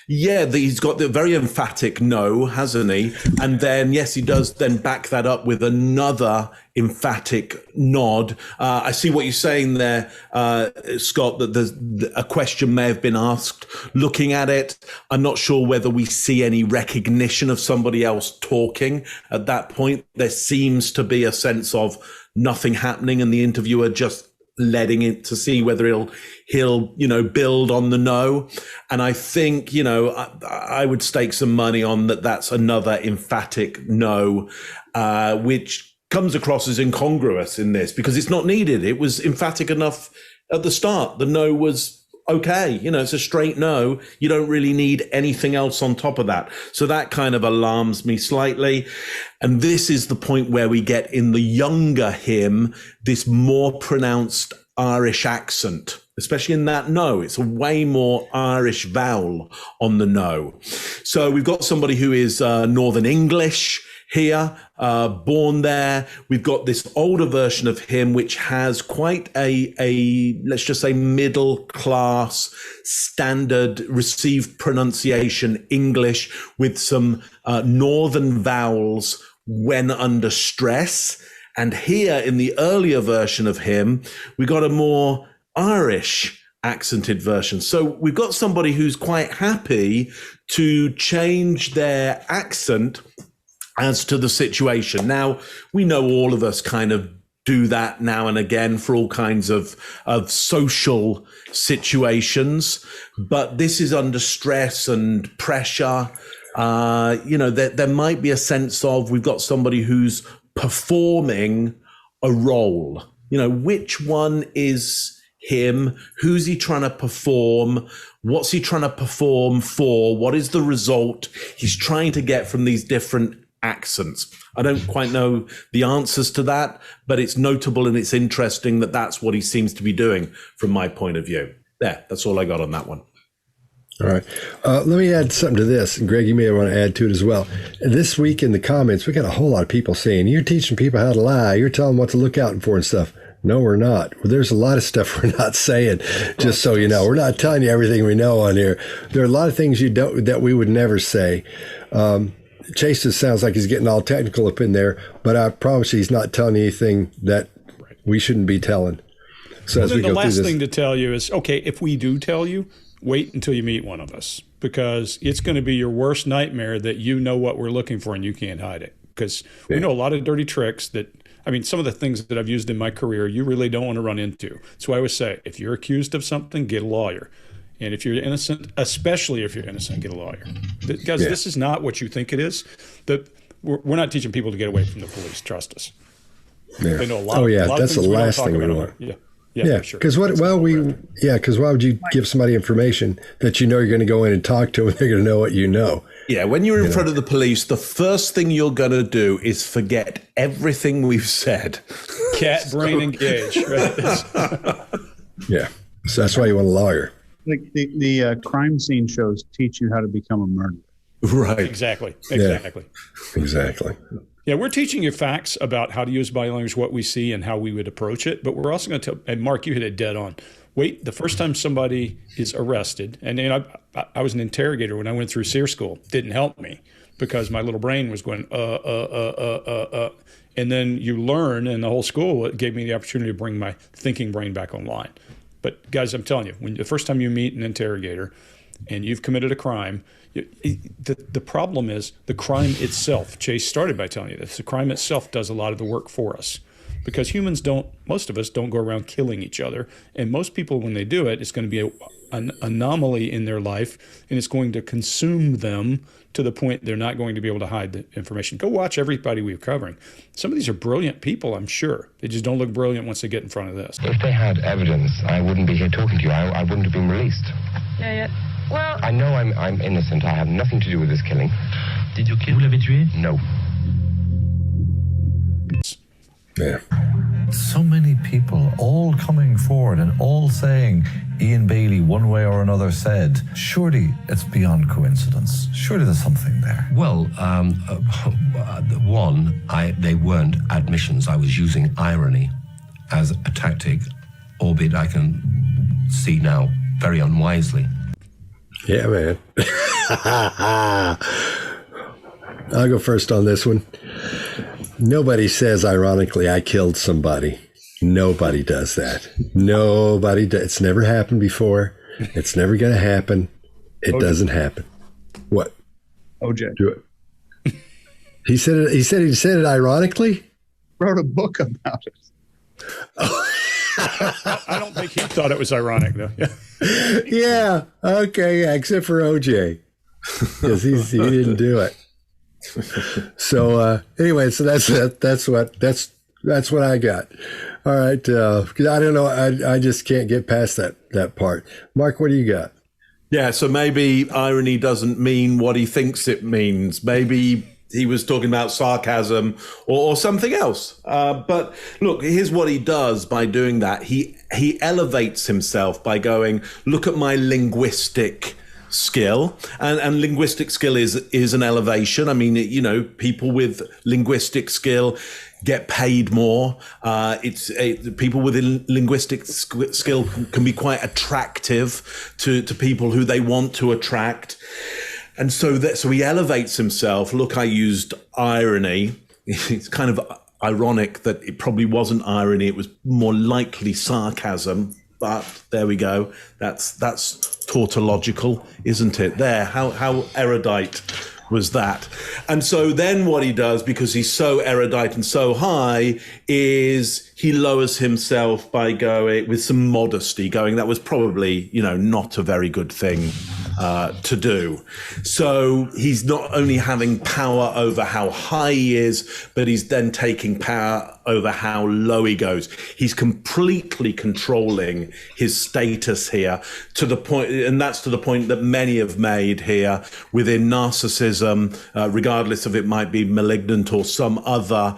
He's got the very emphatic no, hasn't he? And then, yes, he does then back that up with another emphatic nod. I see what you're saying there, Scott, that a question may have been asked. Looking at it, I'm not sure whether we see any recognition of somebody else talking at that point. There seems to be a sense of nothing happening and the interviewer just letting it to see whether he'll build on the no. And I think, I would stake some money on that's another emphatic no, which comes across as incongruous in this because it's not needed. It was emphatic enough at the start. The no was okay. It's a straight no. You don't really need anything else on top of that. So that kind of alarms me slightly. And this is the point where we get in the younger him, this more pronounced Irish accent, especially in that no. It's a way more Irish vowel on the no. So we've got somebody who is Northern English here, born there. We've got this older version of him, which has quite a let's just say middle class standard received pronunciation English with some Northern vowels when under stress. And here in the earlier version of him, we got a more Irish accented version. So we've got somebody who's quite happy to change their accent as to the situation. Now, we know all of us kind of do that now and again for all kinds of social situations, but this is under stress and pressure. There might be a sense of we've got somebody who's performing a role. Which one is him? Who's he trying to perform? What's he trying to perform for? What is the result he's trying to get from these different accents? I don't quite know the answers to that, but it's notable and it's interesting that that's what he seems to be doing from my point of view. That's all I got on that one. All right. Let me add something to this. And Greg, you may want to add to it as well. This week in the comments, we got a whole lot of people saying, you're teaching people how to lie. You're telling them what to look out for and stuff. No, we're not. Well, there's a lot of stuff we're not saying, just so you know. We're not telling you everything we know on here. There are a lot of things that we would never say. Chase just sounds like he's getting all technical up in there, but I promise you he's not telling you anything that we shouldn't be telling. So as we go through this, the last thing to tell you is, okay, if we do tell you, wait until you meet one of us, because it's going to be your worst nightmare that you know what we're looking for and you can't hide it. Because we know a lot of dirty tricks that, I mean, some of the things that I've used in my career, you really don't want to run into. So I always say, if you're accused of something, get a lawyer. And if you're innocent, especially if you're innocent, get a lawyer. Because this is not what you think it is. We're not teaching people to get away from the police. Trust us. Yeah. They know a lot. That's the last thing we want. Yeah, sure. Because because why would you give somebody information that you know you're going to go in and talk to them and they're going to know what you know? Yeah, when you're in front of the police, the first thing you're going to do is forget everything we've said. Cat brain engage. Right? Yeah, so that's why you want a lawyer. Like the crime scene shows teach you how to become a murderer. Right. Exactly. Yeah, exactly. Yeah, we're teaching you facts about how to use body language, what we see, and how we would approach it. But we're also going to tell, and Mark, you hit it dead on. Wait, the first time somebody is arrested, and I was an interrogator when I went through SEER school. Didn't help me because my little brain was going, And then you learn, and the whole school gave me the opportunity to bring my thinking brain back online. But guys, I'm telling you, when the first time you meet an interrogator and you've committed a crime, the problem is the crime itself. Chase started by telling you this. The crime itself does a lot of the work for us, because most of us don't go around killing each other. And most people, when they do it, it's going to be an anomaly in their life, and it's going to consume them to the point they're not going to be able to hide the information. Go watch everybody we're covering. Some of these are brilliant people, I'm sure. They just don't look brilliant once they get in front of this. If they had evidence, I wouldn't be here talking to you. I wouldn't have been released. Yeah. Well, I know I'm innocent. I have nothing to do with this killing. Did you kill? Vous l'avez tué? No. Yeah. So many people all coming forward and all saying Ian Bailey, one way or another, said. Surely it's beyond coincidence. Surely there's something there. Well, they weren't admissions. I was using irony as a tactic, albeit I can see now very unwisely. Yeah, man. I'll go first on this one. Nobody says, ironically, I killed somebody. Nobody does that. Nobody does. It's never happened before. It's never going to happen. It doesn't happen. What? OJ. Do it. He said it ironically? Wrote a book about it. I don't think he thought it was ironic, though. Yeah. Okay. Yeah. Except for OJ, because he didn't do it. So anyway, so that's what I got. All right. 'Cause I don't know. I just can't get past that part. Mark, what do you got? Yeah. So maybe irony doesn't mean what he thinks it means. Maybe he was talking about sarcasm or something else. But look, here's what he does by doing that. He elevates himself by going, look at my linguistic skill, and linguistic skill is an elevation. I mean, people with linguistic skill get paid more. People with linguistic skill can be quite attractive to people who they want to attract. And so he elevates himself. Look, I used irony. It's kind of ironic that it probably wasn't irony. It was more likely sarcasm. But there we go. That's tautological, isn't it? There, how erudite was that? And so then what he does, because he's so erudite and so high, is he lowers himself by going with some modesty, going, that was probably, not a very good thing to do. So he's not only having power over how high he is, but he's then taking power over how low he goes. He's completely controlling his status here to the point, and that's to the point that many have made here within narcissism, regardless of it might be malignant or some other,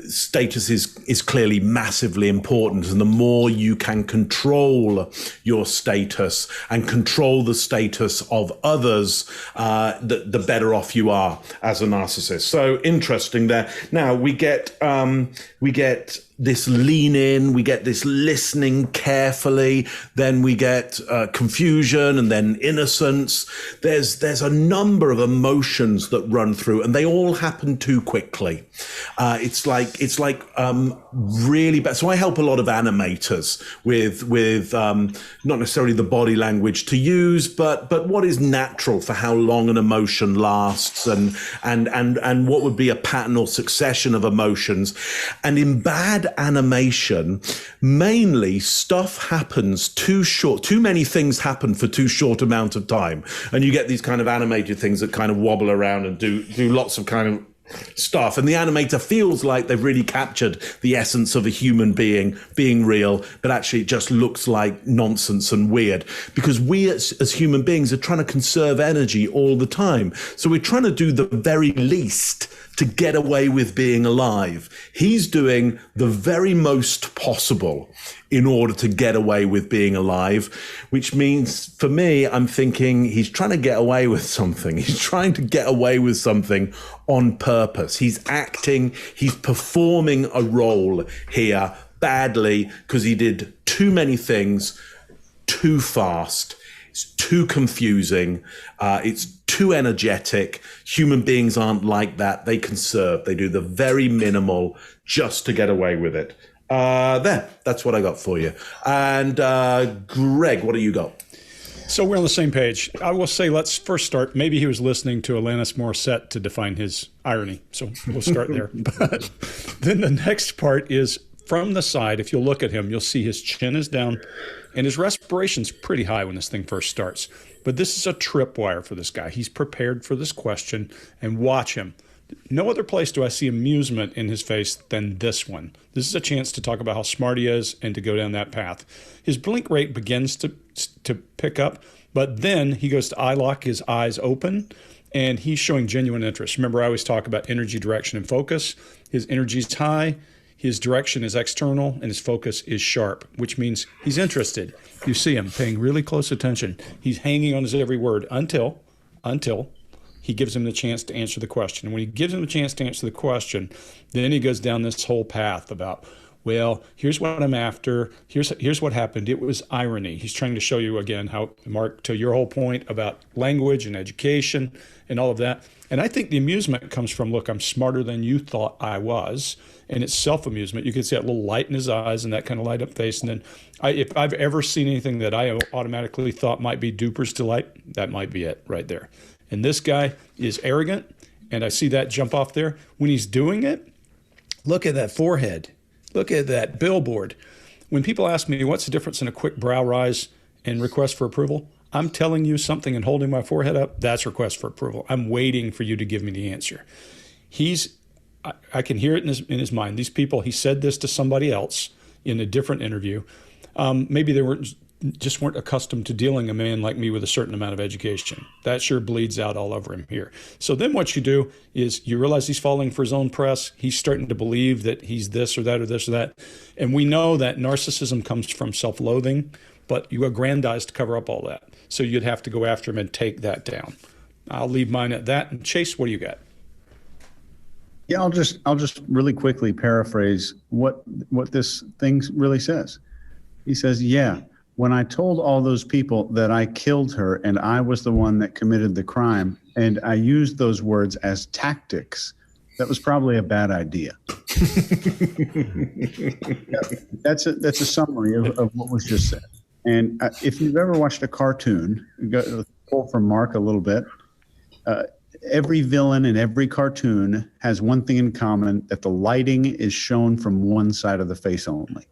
status is clearly massively important. And the more you can control your status and control the status of others, the better off you are as a narcissist. So interesting there. Now we get this lean in, we get this listening carefully, then we get confusion and then innocence. There's a number of emotions that run through, and they all happen too quickly. It's like really bad. So I help a lot of animators with not necessarily the body language to use, but what is natural for how long an emotion lasts, and what would be a pattern or succession of emotions. And in bad animation, mainly stuff happens too short. Too many things happen for too short amount of time, and you get these kind of animated things that kind of wobble around and do lots of kind of stuff, and the animator feels like they've really captured the essence of a human being real, but actually it just looks like nonsense and weird, because we as human beings are trying to conserve energy all the time. So we're trying to do the very least to get away with being alive. He's doing the very most possible in order to get away with being alive, which means for me, I'm thinking he's trying to get away with something. He's trying to get away with something on purpose. He's acting, he's performing a role here badly because he did too many things too fast. It's too confusing. It's too energetic. Human beings aren't like that. They conserve. They do the very minimal just to get away with it. That's what I got for you. And Greg, what do you got? So we're on the same page. I will say, let's first start. Maybe he was listening to Alanis Morissette to define his irony. So we'll start there. But then the next part is from the side. If you'll look at him, you'll see his chin is down and his respiration's pretty high when this thing first starts. But this is a tripwire for this guy. He's prepared for this question, and watch him. No other place do I see amusement in his face than this one. This is a chance to talk about how smart he is and to go down that path. His blink rate begins to pick up, but then he goes to eye lock, his eyes open, and he's showing genuine interest. Remember, I always talk about energy, direction, and focus. His energy is high, his direction is external, and his focus is sharp, which means he's interested. You see him paying really close attention. He's hanging on his every word until he gives him the chance to answer the question. And when he gives him the chance to answer the question, then he goes down this whole path about, well, here's what I'm after. Here's what happened. It was irony. He's trying to show you again how, Mark, to your whole point about language and education and all of that. And I think the amusement comes from, look, I'm smarter than you thought I was. And it's self-amusement. You can see that little light in his eyes and that kind of light up face. And then if I've ever seen anything that I automatically thought might be Duper's delight, that might be it right there. And this guy is arrogant, and I see that jump off there. When he's doing it, look at that forehead. Look at that billboard. When people ask me, what's the difference in a quick brow rise and request for approval? I'm telling you something and holding my forehead up, that's request for approval. I'm waiting for you to give me the answer. I can hear it in his mind. These people, he said this to somebody else in a different interview. Maybe they just weren't accustomed to dealing a man like me with a certain amount of education. That sure bleeds out all over him here. So then what you do is you realize he's falling for his own press. He's starting to believe that he's this or that or this or that. And we know that narcissism comes from self-loathing, but you aggrandize to cover up all that. So you'd have to go after him and take that down. I'll leave mine at that. And Chase, what do you got? Yeah, I'll just really quickly paraphrase what this thing really says. He says, yeah, when I told all those people that I killed her and I was the one that committed the crime, and I used those words as tactics, that was probably a bad idea. That's a summary of what was just said. And if you've ever watched a cartoon, pull from Mark a little bit, every villain in every cartoon has one thing in common, that the lighting is shown from one side of the face only.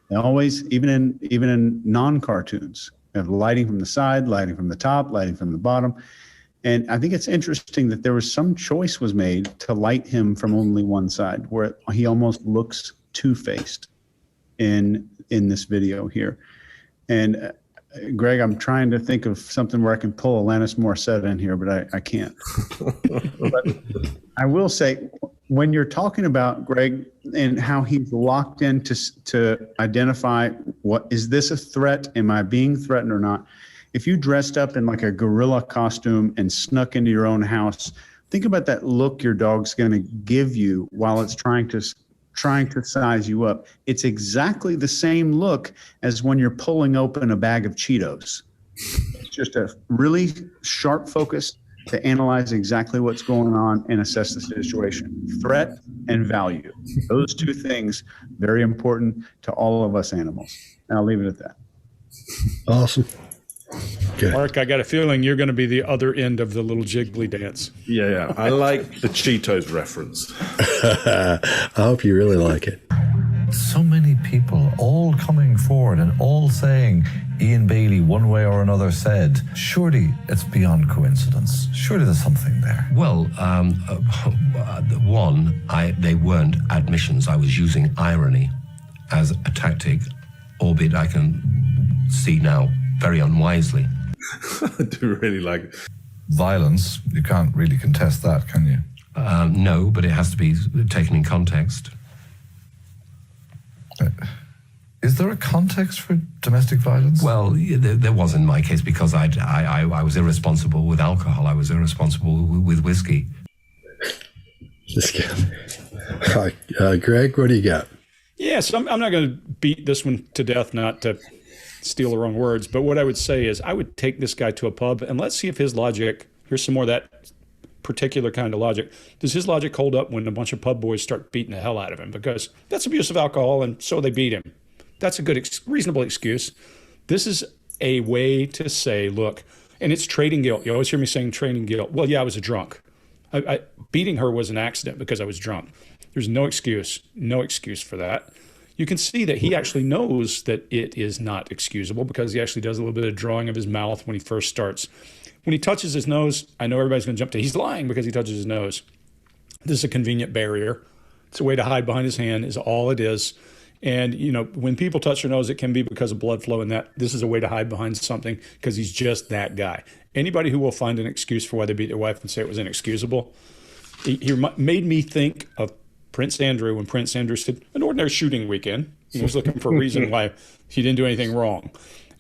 They always, even in non-cartoons, have lighting from the side, lighting from the top, lighting from the bottom. And I think it's interesting that there was some choice was made to light him from only one side, where he almost looks two-faced in this video here. And Greg, I'm trying to think of something where I can pull Alanis Morissette in here, but I can't. But I will say, when you're talking about Greg and how he's locked in to identify, what is this a threat? Am I being threatened or not? If you dressed up in like a gorilla costume and snuck into your own house, think about that look your dog's going to give you while it's trying to trying to size you up. It's exactly the same look as when you're pulling open a bag of Cheetos. It's just a really sharp focus to analyze exactly what's going on and assess the situation. Threat and value. Those two things, very important to all of us animals. And I'll leave it at that. Awesome. Good. Mark, I got a feeling you're going to be the other end of the little jiggly dance. Yeah. I like the Cheetos reference. I hope you really like it. So many people all coming forward and all saying Ian Bailey, one way or another, said, surely it's beyond coincidence. Surely there's something there. Well, they weren't admissions. I was using irony as a tactic, albeit I can see now very unwisely. I do really like it. Violence, you can't really contest that, can you? No, but it has to be taken in context. Is there a context for domestic violence? Well, there was in my case because I was irresponsible with alcohol. I was irresponsible with whiskey. This guy. All right, Greg, what do you got? Yes, I'm not going to beat this one to death, not to steal the wrong words, but what I would say is I would take this guy to a pub and let's see if his logic, here's some more of that particular kind of logic. Does his logic hold up when a bunch of pub boys start beating the hell out of him? Because that's abuse of alcohol, and so they beat him. That's a good, reasonable excuse. This is a way to say, look, and it's trading guilt. You always hear me saying trading guilt. Well, yeah, I was a drunk. Beating her was an accident because I was drunk. There's no excuse for that. You can see that he actually knows that it is not excusable because he actually does a little bit of drawing of his mouth when he first starts. When he touches his nose, I know everybody's going to jump to, he's lying because he touches his nose. This is a convenient barrier. It's a way to hide behind his hand is all it is. And, you know, when people touch their nose, it can be because of blood flow and that. This is a way to hide behind something because he's just that guy. Anybody who will find an excuse for why they beat their wife and say it was inexcusable, he made me think of Prince Andrew when Prince Andrew said, an ordinary shooting weekend. He was looking for a reason why he didn't do anything wrong.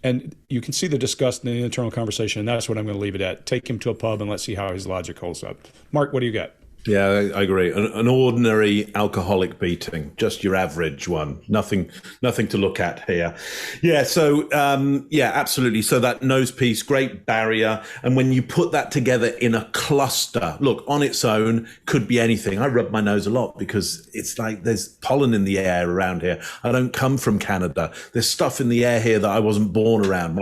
And you can see the disgust in the internal conversation, and that's what I'm going to leave it at. Take him to a pub and let's see how his logic holds up. Mark, what do you got? Yeah, I agree. An ordinary alcoholic beating, just your average one. Nothing to look at here. Yeah, so, absolutely. So that nose piece, great barrier. And when you put that together in a cluster, look, on its own, could be anything. I rub my nose a lot because it's like there's pollen in the air around here. I don't come from Canada. There's stuff in the air here that I wasn't born around.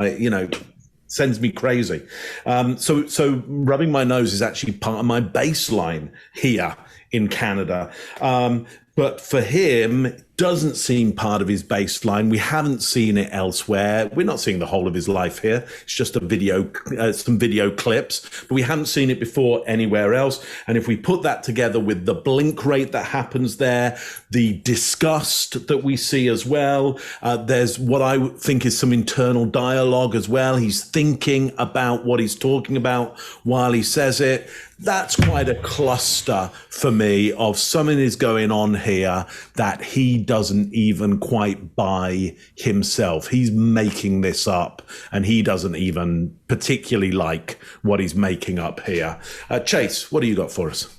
Sends me crazy. So rubbing my nose is actually part of my baseline here in Canada. But for him, it doesn't seem part of his baseline. We haven't seen it elsewhere. We're not seeing the whole of his life here. It's just a video, some video clips, but we haven't seen it before anywhere else. And if we put that together with the blink rate that happens there, the disgust that we see as well, there's what I think is some internal dialogue as well. He's thinking about what he's talking about while he says it. That's quite a cluster for me of something is going on here that he doesn't even quite buy himself. He's making this up and he doesn't even particularly like what he's making up here. Chase, what do you got for us?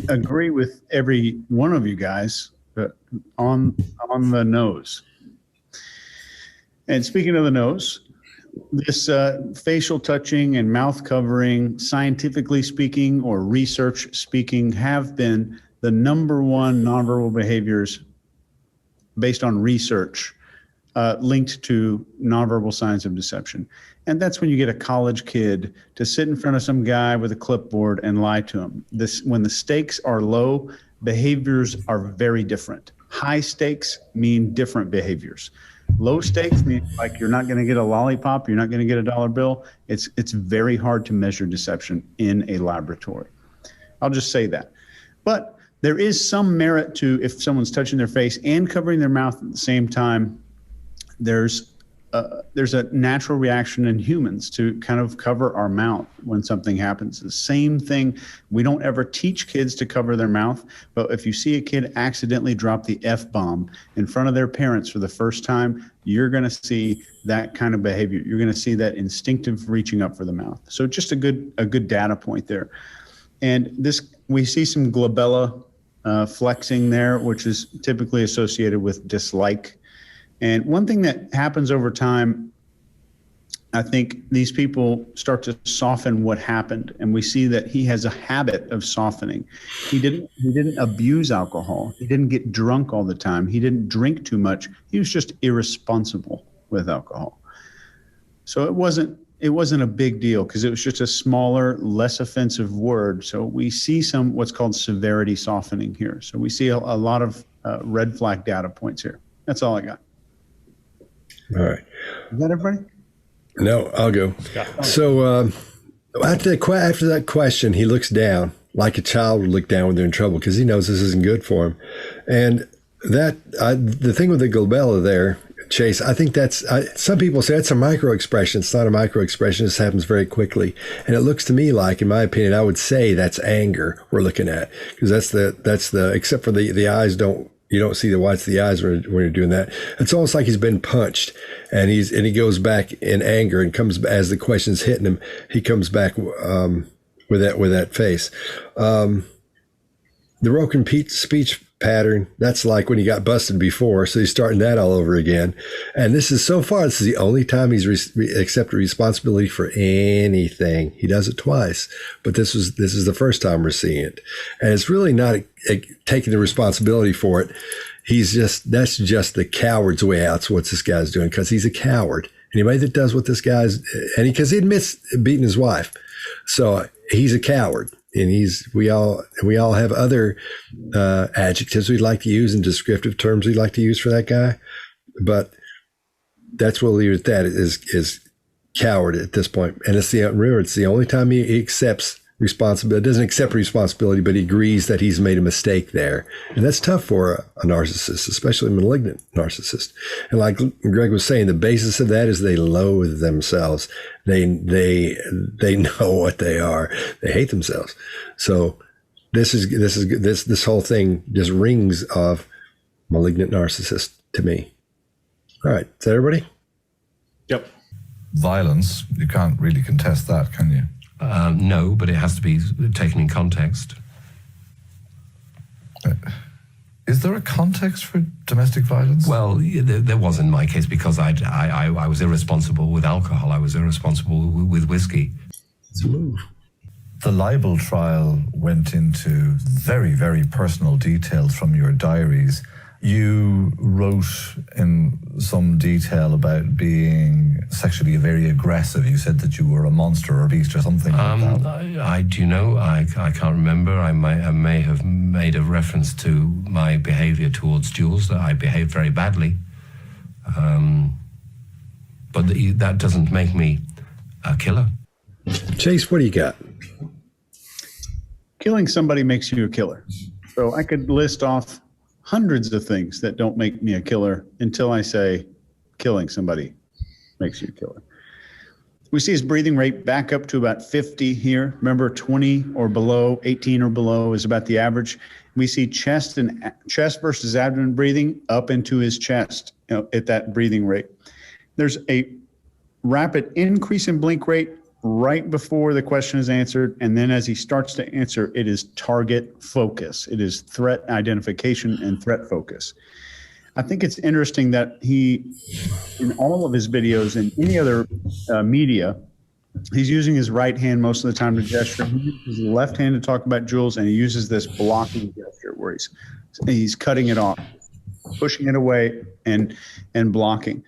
Agree with every one of you guys on the nose. And speaking of the nose, this facial touching and mouth covering, scientifically speaking or research speaking, have been the number one nonverbal behaviors based on research linked to nonverbal signs of deception. And that's when you get a college kid to sit in front of some guy with a clipboard and lie to him. When the stakes are low, behaviors are very different. High stakes mean different behaviors. Low stakes mean like you're not going to get a lollipop, you're not going to get a dollar bill. It's very hard to measure deception in a laboratory. I'll just say that. But there is some merit to if someone's touching their face and covering their mouth at the same time. There's a natural reaction in humans to kind of cover our mouth when something happens. The same thing, we don't ever teach kids to cover their mouth, but if you see a kid accidentally drop the F-bomb in front of their parents for the first time, you're going to see that kind of behavior. You're going to see that instinctive reaching up for the mouth. So just a good data point there. And this, we see some glabella flexing there, which is typically associated with dislike. And one thing that happens over time, I think these people start to soften what happened, and we see that he has a habit of softening. He didn't abuse alcohol. He didn't get drunk all the time. He didn't drink too much. He was just irresponsible with alcohol. So it wasn't a big deal because it was just a smaller, less offensive word. So we see some what's called severity softening here. So we see a lot of red flag data points here. That's all I got. All right. Is that everybody? No, I'll go. So after that question, he looks down like a child would look down when they're in trouble because he knows this isn't good for him. And the thing with the glabella there, Chase, I think some people say that's a micro expression. It's not a micro expression. This happens very quickly. And it looks to me like, in my opinion, I would say that's anger we're looking at, because that's the except for the eyes you don't see the whites of the eyes when you're doing that. It's almost like he's been punched, and he goes back in anger and comes, as the question's hitting him, he comes back with that face. The broken speech pattern, that's like when he got busted before, so he's starting that all over again. And this is the only time he's accepted responsibility for anything. He does it twice, but this is the first time we're seeing it, and it's really not taking the responsibility for it. That's just the coward's way out. So what this guy's doing, because he's a coward. Anybody that does what this guy's, because he admits beating his wife, so he's a coward. And we all have other adjectives we'd like to use and descriptive terms we'd like to use for that guy, but that's what we'll leave it at. That is coward at this point. And it's the only time he accepts responsibility. Doesn't accept responsibility, but he agrees that he's made a mistake there, and that's tough for a narcissist, especially a malignant narcissist. And like Greg was saying, the basis of that is they loathe themselves. They know what they are. They hate themselves. So this whole thing just rings of malignant narcissist to me. All right, is that everybody? Yep. Violence, you can't really contest that, can you? No, but it has to be taken in context. Is there a context for domestic violence? Well, there was in my case, because I was irresponsible with alcohol. I was irresponsible with whiskey. It's a move. The libel trial went into very, very personal details from your diaries. You wrote in some detail about being sexually very aggressive. You said that you were a monster or a beast or something like that. I can't remember. I may have made a reference to my behavior towards Jules, that I behaved very badly. But that doesn't make me a killer. Chase, what do you got? Killing somebody makes you a killer. So I could list off hundreds of things that don't make me a killer until I say killing somebody makes you a killer. We see his breathing rate back up to about 50 here. Remember, 20 or below, 18 or below is about the average. We see chest versus abdomen breathing up into his chest, at that breathing rate. There's a rapid increase in blink rate right before the question is answered, and then as he starts to answer, it is target focus. It is threat identification and threat focus. I think it's interesting that he, in all of his videos and any other media, he's using his right hand most of the time to gesture. He uses his left hand to talk about Jules, and he uses this blocking gesture where he's cutting it off, pushing it away, and blocking.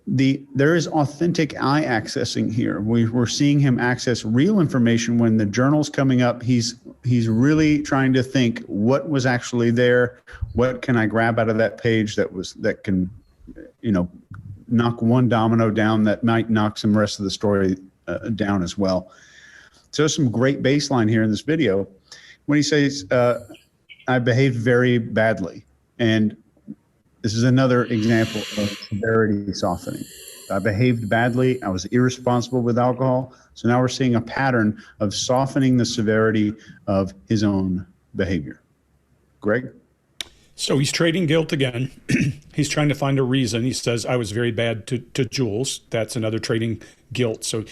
There is authentic eye accessing here. We're seeing him access real information. When the journal's coming up, he's really trying to think what was actually there. What can I grab out of that page that can, knock one domino down that might knock some rest of the story down as well. So some great baseline here in this video when he says, I behaved very badly. And this is another example of severity softening. I behaved badly. I was irresponsible with alcohol. So now we're seeing a pattern of softening the severity of his own behavior. Greg? So he's trading guilt again. He's trying to find a reason. He says, I was very bad to Jules. That's another trading guilt. So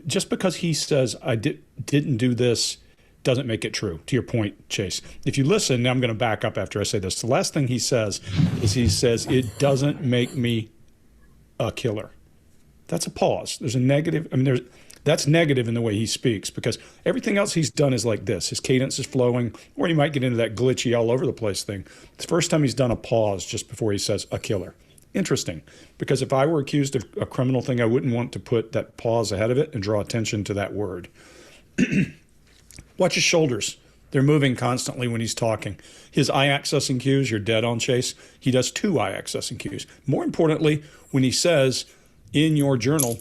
just because he says, I didn't do this doesn't make it true. To your point, Chase. If you listen, now I'm going to back up after I say this. The last thing he says is it doesn't make me a killer. That's a pause. There's a negative. I mean, that's negative in the way he speaks, because everything else he's done is like this. His cadence is flowing, or you might get into that glitchy all over the place thing. It's the first time he's done a pause just before he says a killer. Interesting, because if I were accused of a criminal thing, I wouldn't want to put that pause ahead of it and draw attention to that word. Watch his shoulders. They're moving constantly when he's talking. His eye accessing cues, you're dead on, Chase. He does 2 eye accessing cues. More importantly, when he says in your journal,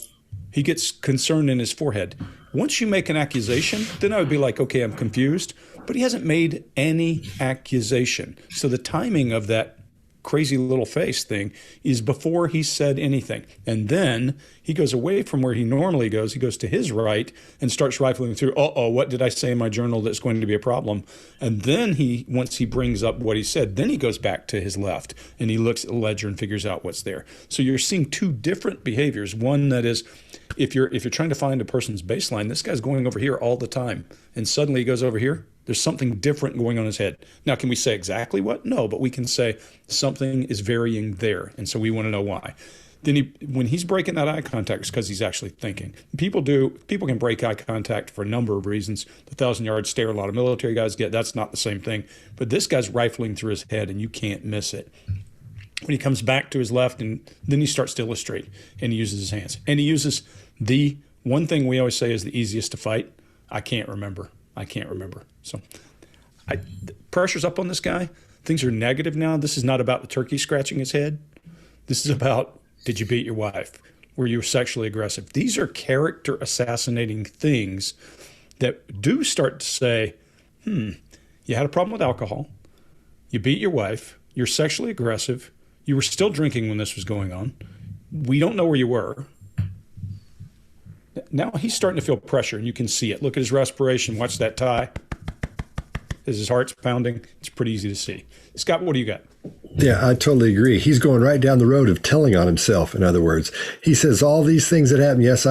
he gets concerned in his forehead. Once you make an accusation, then I would be like, okay, I'm confused. But he hasn't made any accusation. So the timing of that crazy little face thing is before he said anything. And then he goes away from where he normally goes. He goes to his right and starts rifling through, what did I say in my journal that's going to be a problem? And then once he brings up what he said, then he goes back to his left and he looks at the ledger and figures out what's there. So you're seeing 2 different behaviors. One that is, if you're trying to find a person's baseline, this guy's going over here all the time. And suddenly he goes over here. There's something different going on in his head. Now, can we say exactly what? No, but we can say something is varying there. And so we want to know why. Then when he's breaking that eye contact, it's because he's actually thinking. People can break eye contact for a number of reasons. The 1,000-yard stare a lot of military guys get, that's not the same thing. But this guy's rifling through his head, and you can't miss it. When he comes back to his left, and then he starts to illustrate, and he uses his hands. And he uses the one thing we always say is the easiest to fight. I can't remember. So pressure's up on this guy. Things are negative now. This is not about the turkey scratching his head. This is about, did you beat your wife? Were you sexually aggressive? These are character assassinating things that do start to say, you had a problem with alcohol. You beat your wife. You're sexually aggressive. You were still drinking when this was going on. We don't know where you were. Now he's starting to feel pressure, and you can see it. Look at his respiration. Watch that tie. As his heart's pounding, it's pretty easy to see. Scott, what do you got? Yeah, I totally agree. He's going right down the road of telling on himself. In other words, he says all these things that happened. Yes,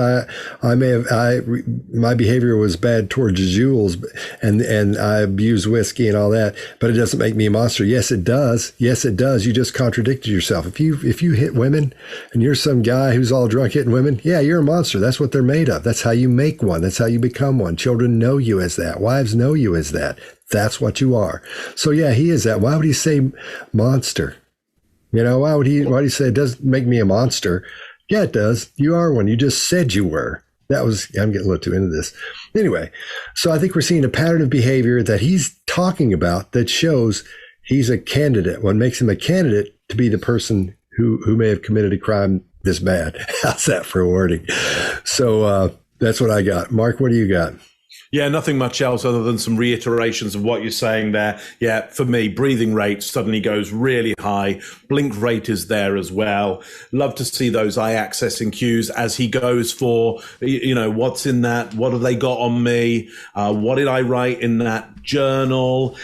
my behavior was bad towards Jules, and I abused whiskey and all that, but it doesn't make me a monster. Yes, it does. Yes, it does. You just contradicted yourself. If you hit women and you're some guy who's all drunk hitting women, yeah, you're a monster. That's what they're made of. That's how you make one. That's how you become one. Children know you as that. Wives know you as that. That's what you are. So yeah, he is that. Why would he say monster? Why would he say it doesn't make me a monster? Yeah, it does. You are one. You just said you were. I'm getting a little too into this. Anyway, so I think we're seeing a pattern of behavior that he's talking about that shows he's a candidate. What makes him a candidate to be the person who may have committed a crime this bad. How's that for wording? So that's what I got. Mark, what do you got? Yeah, nothing much else other than some reiterations of what you're saying there. Yeah, for me, breathing rate suddenly goes really high. Blink rate is there as well. Love to see those eye accessing cues as he goes for, what's in that? What have they got on me? What did I write in that journal?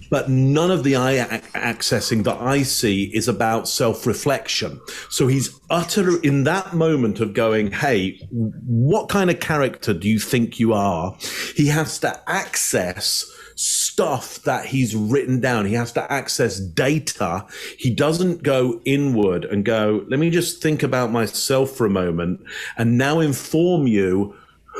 But none of the eye accessing that I see is about self-reflection. So he's utter in that moment of going, hey, what kind of character do you think you are? He has to access stuff that he's written down. He has to access data. He doesn't go inward and go, let me just think about myself for a moment and now inform you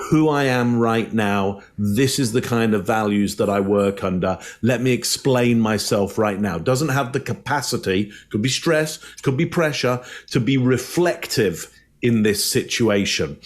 who I am right now. This is the kind of values that I work under. Let me explain myself right now. Doesn't have the capacity, could be stress, could be pressure, to be reflective in this situation.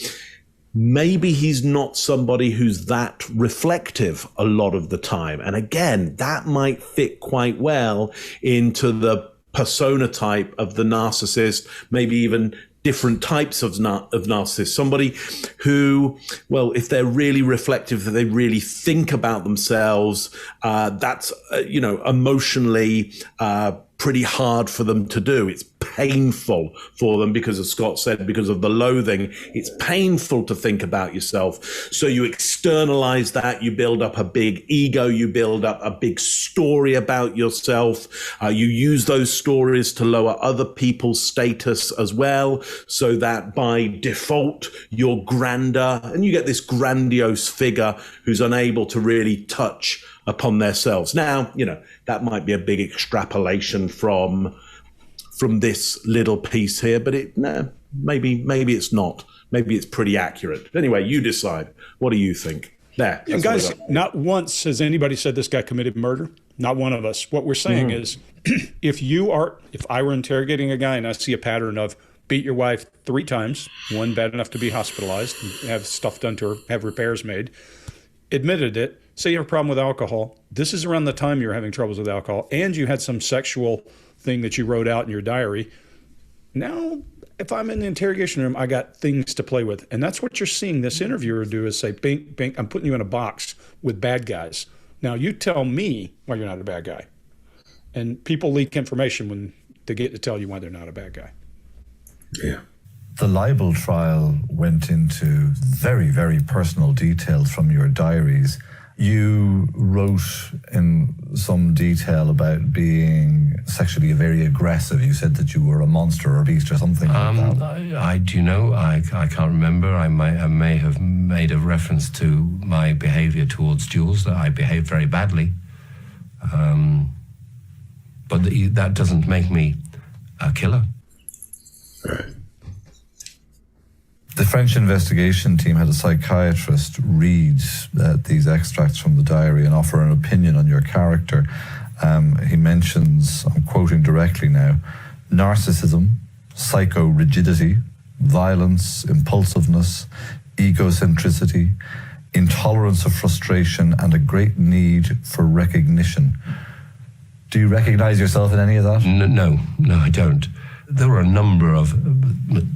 Maybe he's not somebody who's that reflective a lot of the time. And again, that might fit quite well into the persona type of the narcissist, maybe even different types of narcissists. Somebody who, well, if they're really reflective, that they really think about themselves, that's, emotionally pretty hard for them to do. It's painful for them because, as Scott said, because of the loathing. It's painful to think about yourself. So you externalize that. You build up a big ego. You build up a big story about yourself. You use those stories to lower other people's status as well, so that by default, you're grander, and you get this grandiose figure who's unable to really touch upon themselves. Now, that might be a big extrapolation from this little piece here, but maybe it's not. Maybe it's pretty accurate. Anyway, you decide. What do you think? There. And guys, not once has anybody said this guy committed murder. Not one of us. What we're saying is, if I were interrogating a guy and I see a pattern of beat your wife 3 times, one bad enough to be hospitalized, have stuff done to her, have repairs made, admitted it, say you have a problem with alcohol, this is around the time you were having troubles with alcohol, and you had some sexual thing that you wrote out in your diary. Now, if I'm in the interrogation room, I got things to play with. And that's what you're seeing this interviewer do, is say, bink, bink, I'm putting you in a box with bad guys. Now, you tell me why you're not a bad guy. And people leak information when they get to tell you why they're not a bad guy. Yeah. The libel trial went into very, very personal details from your diaries. You wrote in some detail about being sexually very aggressive. You said that you were a monster or a beast or something like that. I can't remember. I may have made a reference to my behavior towards Jules, that I behaved very badly. But that doesn't make me a killer. All right. The French investigation team had a psychiatrist read these extracts from the diary and offer an opinion on your character. He mentions, I'm quoting directly now, narcissism, psycho-rigidity, violence, impulsiveness, egocentricity, intolerance of frustration, and a great need for recognition. Do you recognize yourself in any of that? No, I don't. There were a number of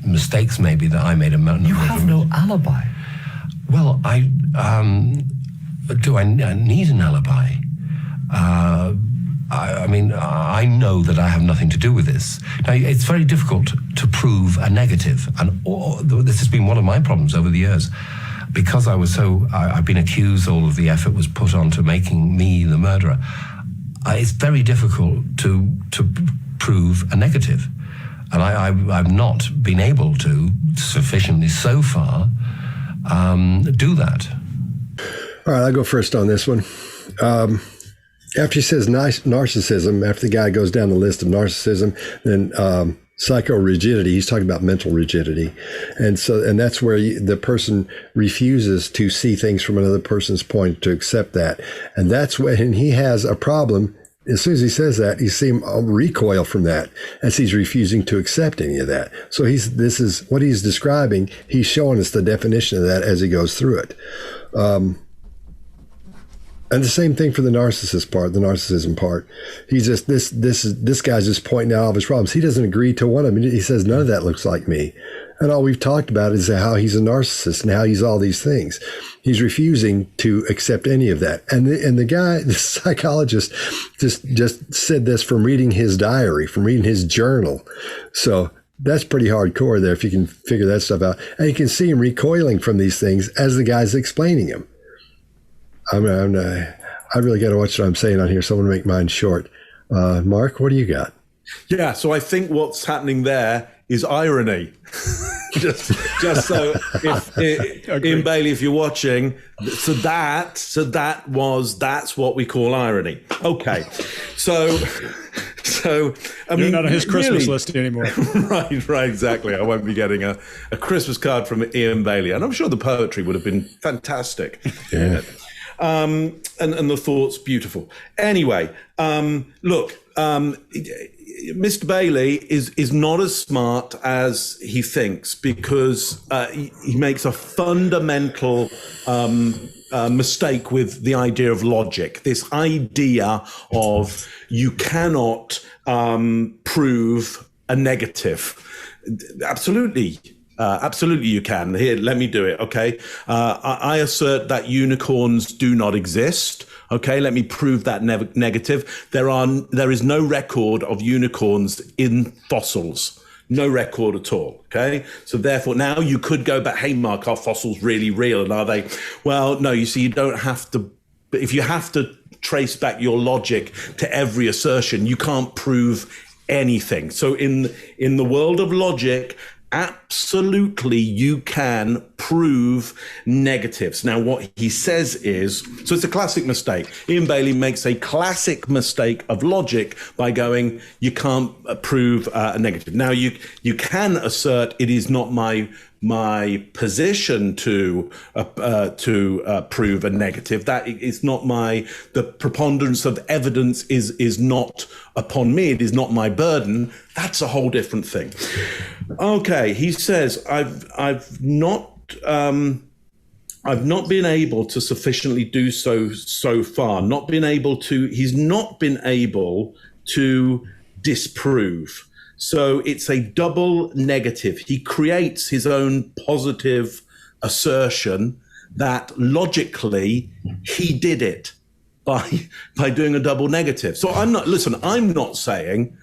mistakes maybe that I made. You have no alibi. Well, do I need an alibi? I know that I have nothing to do with this. Now, it's very difficult to prove a negative, and this has been one of my problems over the years. Because I've been accused, all of the effort was put on to making me the murderer. It's very difficult to prove a negative. And I've not been able to sufficiently so far do that. All right, I'll go first on this one. After he says narcissism, after the guy goes down the list of narcissism, then psycho-rigidity, he's talking about mental rigidity. And that's where the person refuses to see things from another person's point, to accept that. And that's when he has a problem. As soon as he says that, you see him recoil from that as he's refusing to accept any of that. So this is what he's describing. He's showing us the definition of that as he goes through it. And the same thing for the narcissism part. He's just, this guy's just pointing out all of his problems. He doesn't agree to one of them. He says, none of that looks like me. And all we've talked about is how he's a narcissist and how he's all these things. He's refusing to accept any of that. And the guy, the psychologist, just said this from reading his diary, from reading his journal. So that's pretty hardcore there, if you can figure that stuff out. And you can see him recoiling from these things as the guy's explaining them. I really got to watch what I'm saying on here, so I'm going to make mine short. Mark, what do you got? Yeah, so I think what's happening there is irony. just so Ian Bailey, if you're watching, that's what we call irony. Okay, so I mean, you're not on his Christmas list anymore. right, exactly. I won't be getting a Christmas card from Ian Bailey, and I'm sure the poetry would have been fantastic. Yeah. And the thoughts beautiful. Anyway, look, Mr. Bailey is not as smart as he thinks, because he makes a fundamental mistake with the idea of logic. This idea of you cannot prove a negative. Absolutely. Absolutely, you can. Here, let me do it. Okay. I assert that unicorns do not exist. Okay. Let me prove that negative. There is no record of unicorns in fossils. No record at all. Okay. So therefore, now you could go back, hey, Mark, are fossils really real? And are they? Well, no, you see, you don't have to. If you have to trace back your logic to every assertion, you can't prove anything. So in the world of logic, absolutely you can prove negatives. Now, what he says is, so it's a classic mistake. Ian Bailey makes a classic mistake of logic by going, you can't prove a negative. Now, you can assert it is not my position to prove a negative. That is not the preponderance of evidence is not upon me. It is not my burden. That's a whole different thing. Okay, he says I've not been able to sufficiently do so far. He's not been able to disprove. So it's a double negative. He creates his own positive assertion that logically he did it by doing a double negative. So I'm not saying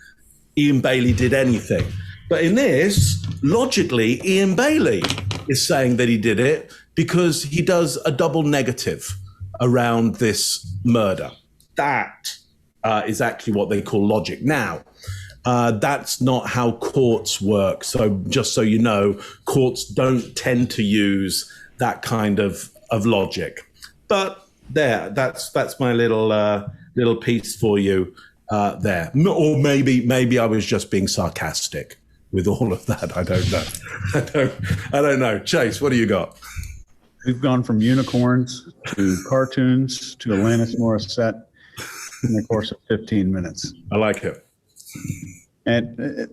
Ian Bailey did anything. But in this, logically, Ian Bailey is saying that he did it because he does a double negative around this murder. That is actually what they call logic. Now, that's not how courts work. So just so you know, courts don't tend to use that kind of logic. But that's my little piece for you there. Or maybe I was just being sarcastic with all of that. I don't know. I don't know. Chase, what do you got? We've gone from unicorns to cartoons to Alanis Morissette in the course of 15 minutes. I like it. And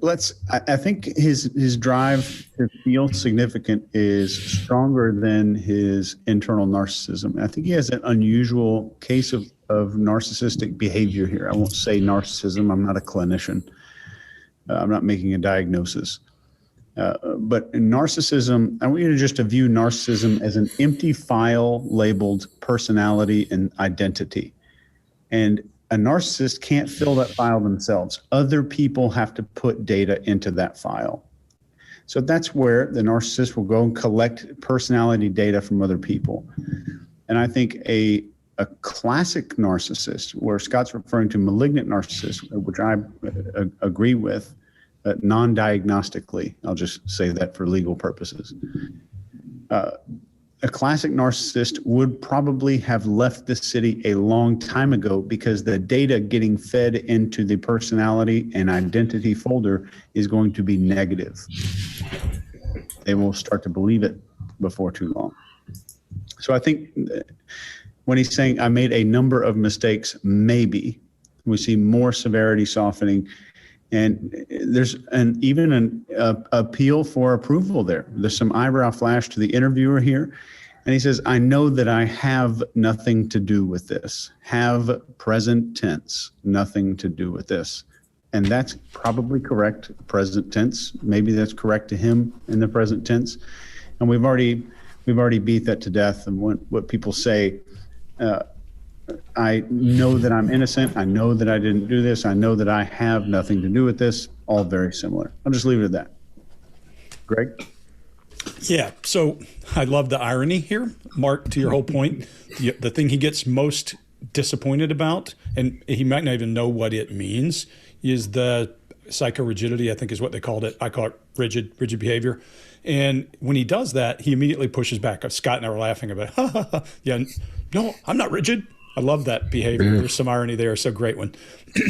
I think his drive to feel significant is stronger than his internal narcissism. I think he has an unusual case of narcissistic behavior here. I won't say narcissism. I'm not a clinician. I'm not making a diagnosis. But in narcissism, I want you to just to view narcissism as an empty file labeled personality and identity. And a narcissist can't fill that file themselves. Other people have to put data into that file. So that's where the narcissist will go and collect personality data from other people. And I think a classic narcissist, where Scott's referring to malignant narcissist, which I agree with, non-diagnostically, I'll just say that for legal purposes. A classic narcissist would probably have left the city a long time ago because the data getting fed into the personality and identity folder is going to be negative. They will start to believe it before too long. So I think when he's saying, I made a number of mistakes, maybe we see more severity softening. And there's even an appeal for approval there. There's some eyebrow flash to the interviewer here. And he says, I know that I have nothing to do with this. Have present tense, nothing to do with this. And that's probably correct, present tense. Maybe that's correct to him in the present tense. And we've already beat that to death. And what people say, I know that I'm innocent. I know that I didn't do this. I know that I have nothing to do with this. All very similar. I'll just leave it at that. Greg? Yeah, so I love the irony here. Mark, to your whole point, the thing he gets most disappointed about, and he might not even know what it means, is the psychorigidity, I think is what they called it. I call it rigid behavior. And when he does that, he immediately pushes back. Scott and I were laughing about, yeah, no, I'm not rigid. I love that behavior. There's some irony there. It's a great one.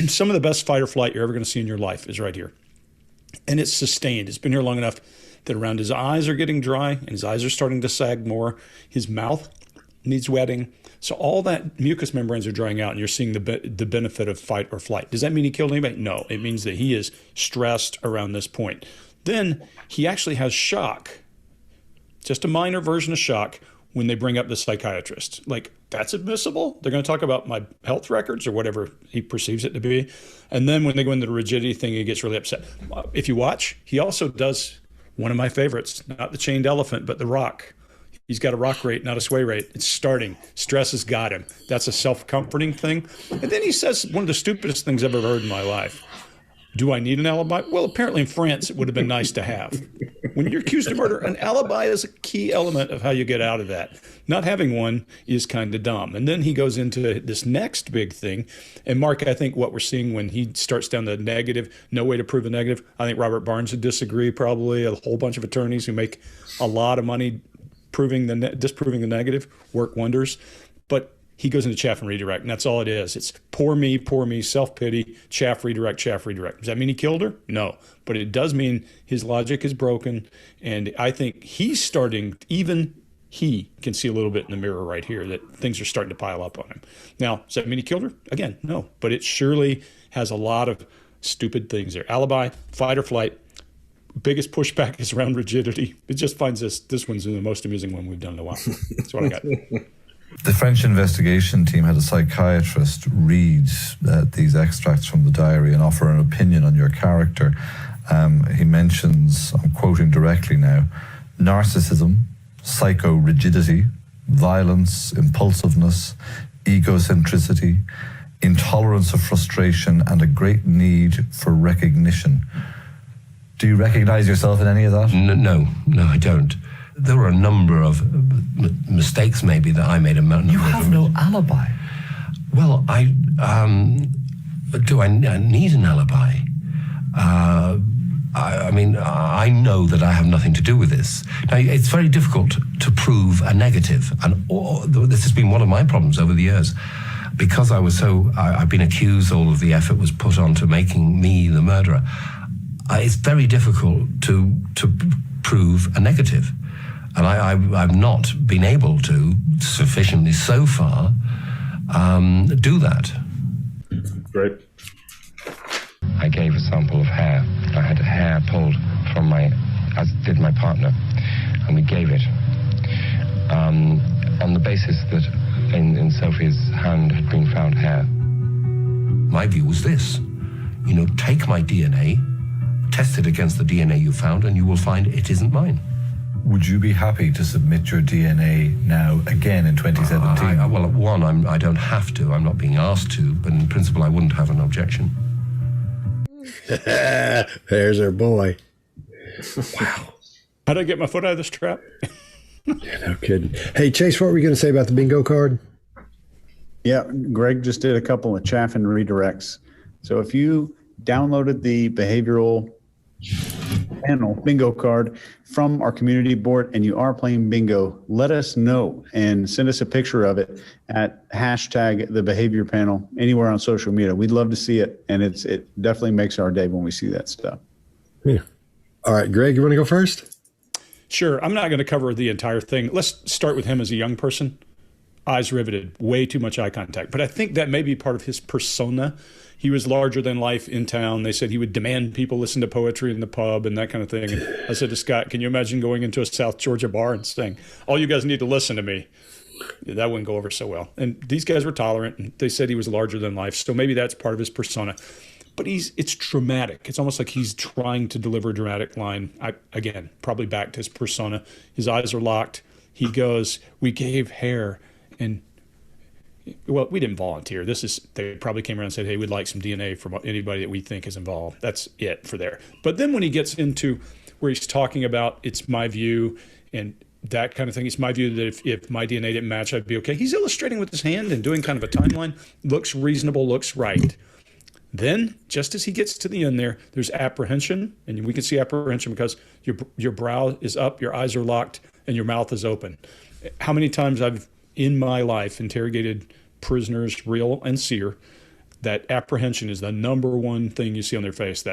Some of the best fight or flight you're ever going to see in your life is right here. And it's sustained. It's been here long enough that around his eyes are getting dry and his eyes are starting to sag more. His mouth needs wetting. So all that mucous membranes are drying out and you're seeing the benefit of fight or flight. Does that mean he killed anybody? No, it means that he is stressed around this point. Then he actually has shock, just a minor version of shock when they bring up the psychiatrist. Like, that's admissible? They're going to talk about my health records or whatever he perceives it to be. And then when they go into the rigidity thing, he gets really upset. If you watch, he also does One of my favorites, not the chained elephant, but the rock. He's got a rock rate, not a sway rate. It's starting. Stress has got him. That's a self-comforting thing. And then he says one of the stupidest things I've ever heard in my life. Do I need an alibi? Well, apparently in France, it would have been nice to have. When you're accused of murder, an alibi is a key element of how you get out of that. Not having one is kind of dumb. And then he goes into this next big thing. And Mark, I think what we're seeing when he starts down the negative, no way to prove a negative, I think Robert Barnes would disagree, probably. A whole bunch of attorneys who make a lot of money disproving the negative work wonders. But he goes into chaff and redirect, and that's all it is. It's poor me, self-pity, chaff, redirect, chaff, redirect. Does that mean he killed her? No. But it does mean his logic is broken, and I think he's starting, even he can see a little bit in the mirror right here that things are starting to pile up on him. Now, does that mean he killed her? Again, no. But it surely has a lot of stupid things there. Alibi, fight or flight. Biggest pushback is around rigidity. It just finds this one's the most amusing one we've done in a while. That's what I got. The French investigation team had a psychiatrist read these extracts from the diary and offer an opinion on your character. He mentions, I'm quoting directly now, narcissism, psycho-rigidity, violence, impulsiveness, egocentricity, intolerance of frustration, and a great need for recognition. Do you recognize yourself in any of that? No, I don't. There were a number of mistakes maybe that I made. You have no alibi. Well, do I need an alibi? I mean, I know that I have nothing to do with this. Now, it's very difficult to prove a negative, and this has been one of my problems over the years. Because I've been accused, all of the effort was put onto making me the murderer. It's very difficult to prove a negative. And I've not been able to sufficiently so far do that. Great. I gave a sample of hair. I had hair pulled from as did my partner, and we gave it on the basis that in Sophie's hand had been found hair. My view was this, take my DNA, test it against the DNA you found, and you will find it isn't mine. Would you be happy to submit your DNA now again in 2017? I don't have to. I'm not being asked to, but in principle, I wouldn't have an objection. There's our boy. Wow. How'd I get my foot out of this trap? Yeah, no kidding. Hey, Chase, what were you going to say about the bingo card? Yeah, Greg just did a couple of chaff and redirects. So if you downloaded the behavioral panel bingo card from our community board and you are playing bingo, let us know and send us a picture of it at hashtag the behavior panel anywhere on social media. We'd love to see it, and it definitely makes our day when we see that stuff. Yeah. All right, Greg, you want to go first? Sure. I'm not going to cover the entire thing. Let's start with him as a young person. Eyes riveted, way too much eye contact. But I think that may be part of his persona. He was larger than life in town. They said he would demand people listen to poetry in the pub and that kind of thing. And I said to Scott, can you imagine going into a South Georgia bar and saying, all you guys need to listen to me? That wouldn't go over so well. And these guys were tolerant, and they said he was larger than life. So maybe that's part of his persona. But it's dramatic. It's almost like he's trying to deliver a dramatic line. Again, probably back to his persona. His eyes are locked. He goes, we gave hair. And, well, we didn't volunteer. They probably came around and said, hey, we'd like some DNA from anybody that we think is involved. That's it for there. But then when he gets into where he's talking about it's my view and that kind of thing, it's my view that if my DNA didn't match, I'd be okay. He's illustrating with his hand and doing kind of a timeline. Looks reasonable, looks right. Then, just as he gets to the end there's apprehension, and we can see apprehension because your brow is up, your eyes are locked, and your mouth is open. How many times I've in my life interrogated prisoners, real and seer, that apprehension is the number one thing you see on their face,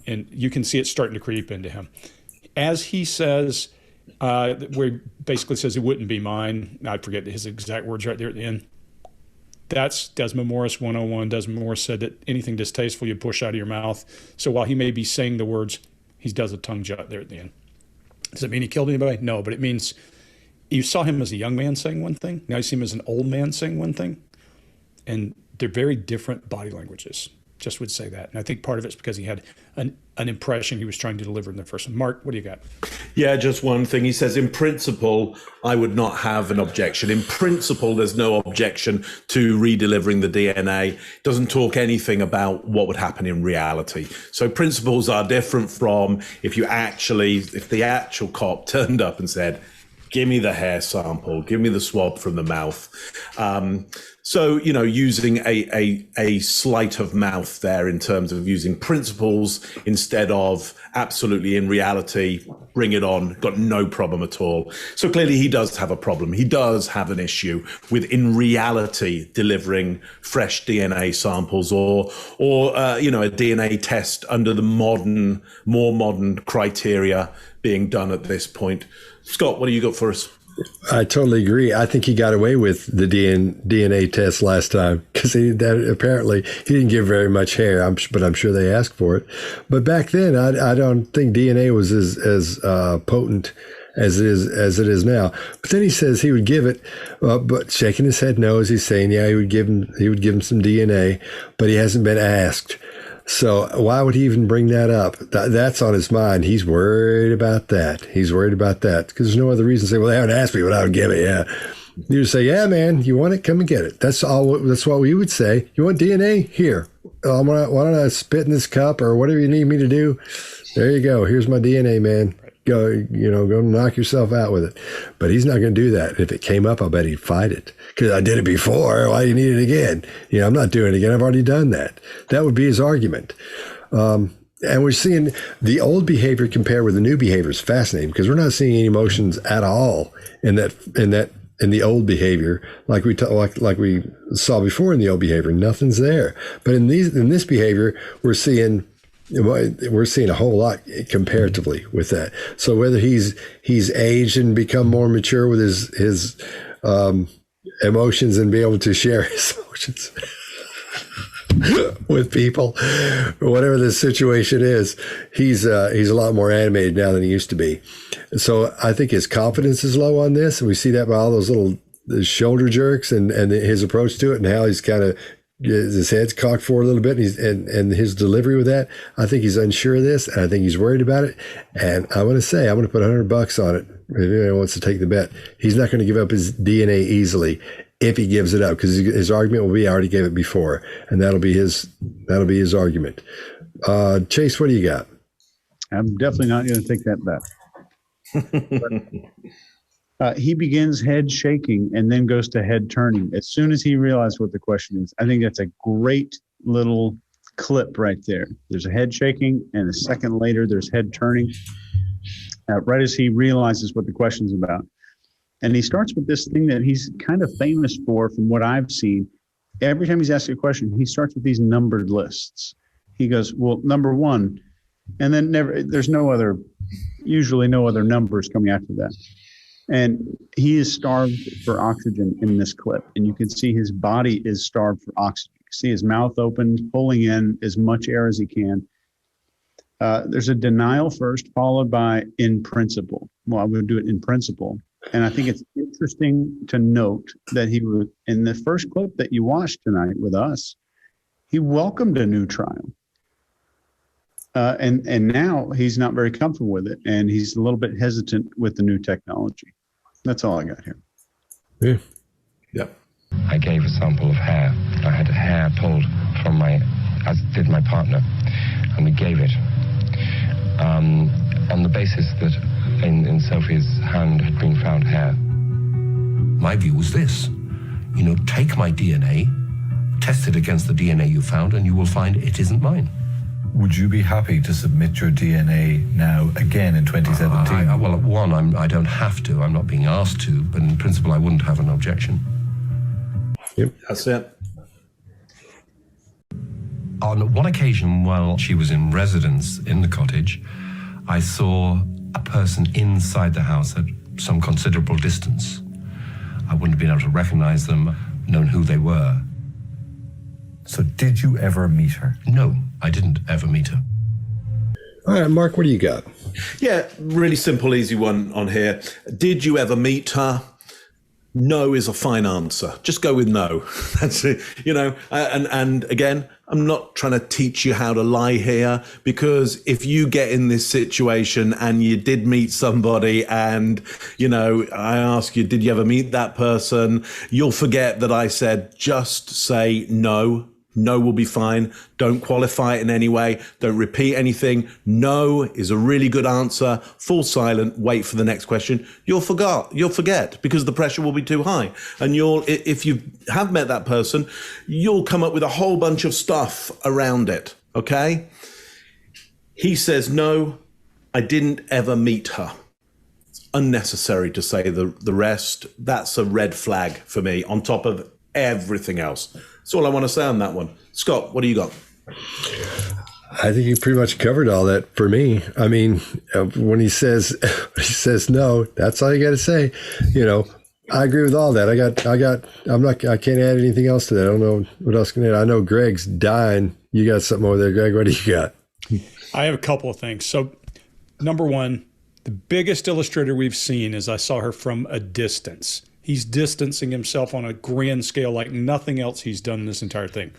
and you can see it starting to creep into him. As he says, where he basically says it wouldn't be mine, I forget his exact words right there at the end. That's Desmond Morris 101. Desmond Morris said that anything distasteful you push out of your mouth. So while he may be saying the words, he does a tongue jut there at the end. Does it mean he killed anybody? No, but it means you saw him as a young man saying one thing. Now you see him as an old man saying one thing. And they're very different body languages. just would say that. And I think part of it's because he had an impression he was trying to deliver in the first one. Mark, what do you got? Yeah, just one thing. He says, in principle, I would not have an objection. In principle, there's no objection to redelivering the DNA. Doesn't talk anything about what would happen in reality. So principles are different from if the actual cop turned up and said, give me the hair sample, give me the swab from the mouth. So, using a sleight of mouth there in terms of using principles instead of absolutely in reality, bring it on, got no problem at all. So clearly he does have a problem. He does have an issue with in reality delivering fresh DNA samples or a DNA test under the more modern criteria being done at this point. Scott, what do you got for us? I totally agree. I think he got away with the DNA test last time because apparently he didn't give very much hair, but I'm sure they asked for it. But back then, I don't think DNA was as potent as it is now. But then he says he would give it, but shaking his head no, as he's saying, yeah, he would give him some DNA, but he hasn't been asked. So why would he even bring that up? That's on his mind. He's worried about that. Because there's no other reason to say, well, they haven't asked me, but I would give it. Yeah. You just say, yeah, man, you want it? Come and get it. That's all. That's what we would say. You want DNA? Here. Why don't I spit in this cup or whatever you need me to do? There you go. Here's my DNA, man. Go knock yourself out with it. But he's not going to do that. If it came up, I'll bet he'd fight it. Because I did it before. Why do you need it again? I'm not doing it again. I've already done that. That would be his argument. And we're seeing the old behavior compared with the new behavior is fascinating because we're not seeing any emotions at all in the old behavior like we saw before in the old behavior. Nothing's there. But in this behavior, we're seeing a whole lot comparatively with that. So whether he's aged and become more mature with his emotions and be able to share his emotions with people, or whatever the situation is, he's a lot more animated now than he used to be. So I think his confidence is low on this, and we see that by all those little shoulder jerks and his approach to it, and how he's kind of his head's cocked forward a little bit, and his delivery with that. I think he's unsure of this, and I think he's worried about it. And I'm going to put $100 on it. If anyone wants to take the bet, he's not going to give up his DNA easily if he gives it up, because his argument will be, I already gave it before, and that'll be his argument. Chase, what do you got? I'm definitely not going to take that bet. He begins head shaking and then goes to head turning as soon as he realized what the question is. I think that's a great little clip right there. There's a head shaking, and a second later, there's head turning. Right as he realizes what the question's about. And he starts with this thing that he's kind of famous for, from what I've seen. Every time he's asked a question, he starts with these numbered lists. He goes, well, number one, and then there's usually no other numbers coming after that. And he is starved for oxygen in this clip. And you can see his body is starved for oxygen. You can see his mouth open, pulling in as much air as he can. There's a denial first, followed by in principle. Well, I would do it in principle. And I think it's interesting to note that he was, in the first clip that you watched tonight with us, he welcomed a new trial. And now he's not very comfortable with it, and he's a little bit hesitant with the new technology. That's all I got here. Yeah. Yep. I gave a sample of hair. I had hair pulled from as did my partner, and we gave it on the basis that in Sophie's hand had been found hair. My view was this, take my DNA, test it against the DNA you found, and you will find it isn't mine. Would you be happy to submit your DNA now again in 2017? Well, one, I don't have to. I'm not being asked to, but in principle, I wouldn't have an objection. Yep. That's it. On one occasion, while she was in residence in the cottage, I saw a person inside the house at some considerable distance. I wouldn't have been able to recognize them, known who they were. So did you ever meet her? No, I didn't ever meet her. All right, Mark, what do you got? Yeah, really simple, easy one on here. Did you ever meet her? No is a fine answer. Just go with no. That's it. And again, I'm not trying to teach you how to lie here, because if you get in this situation and you did meet somebody and, I ask you, did you ever meet that person? You'll forget that I said, just say no. No will be fine. Don't qualify it in any way. Don't repeat anything. No is a really good answer. Fall silent. Wait for the next question. You'll forget because the pressure will be too high. And if you have met that person, you'll come up with a whole bunch of stuff around it. Okay? He says, no, I didn't ever meet her. It's unnecessary to say the rest. That's a red flag for me on top of everything else. That's all I want to say on that one. Scott, what do you got? I think you pretty much covered all that for me. I mean, when he says no, that's all you got to say. I agree with all that. I can't add anything else to that. I don't know what else can add. I know Greg's dying. You got something over there, Greg. What do you got? I have a couple of things. So, number one, the biggest illustrator we've seen is I saw her from a distance. He's distancing himself on a grand scale like nothing else he's done in this entire thing.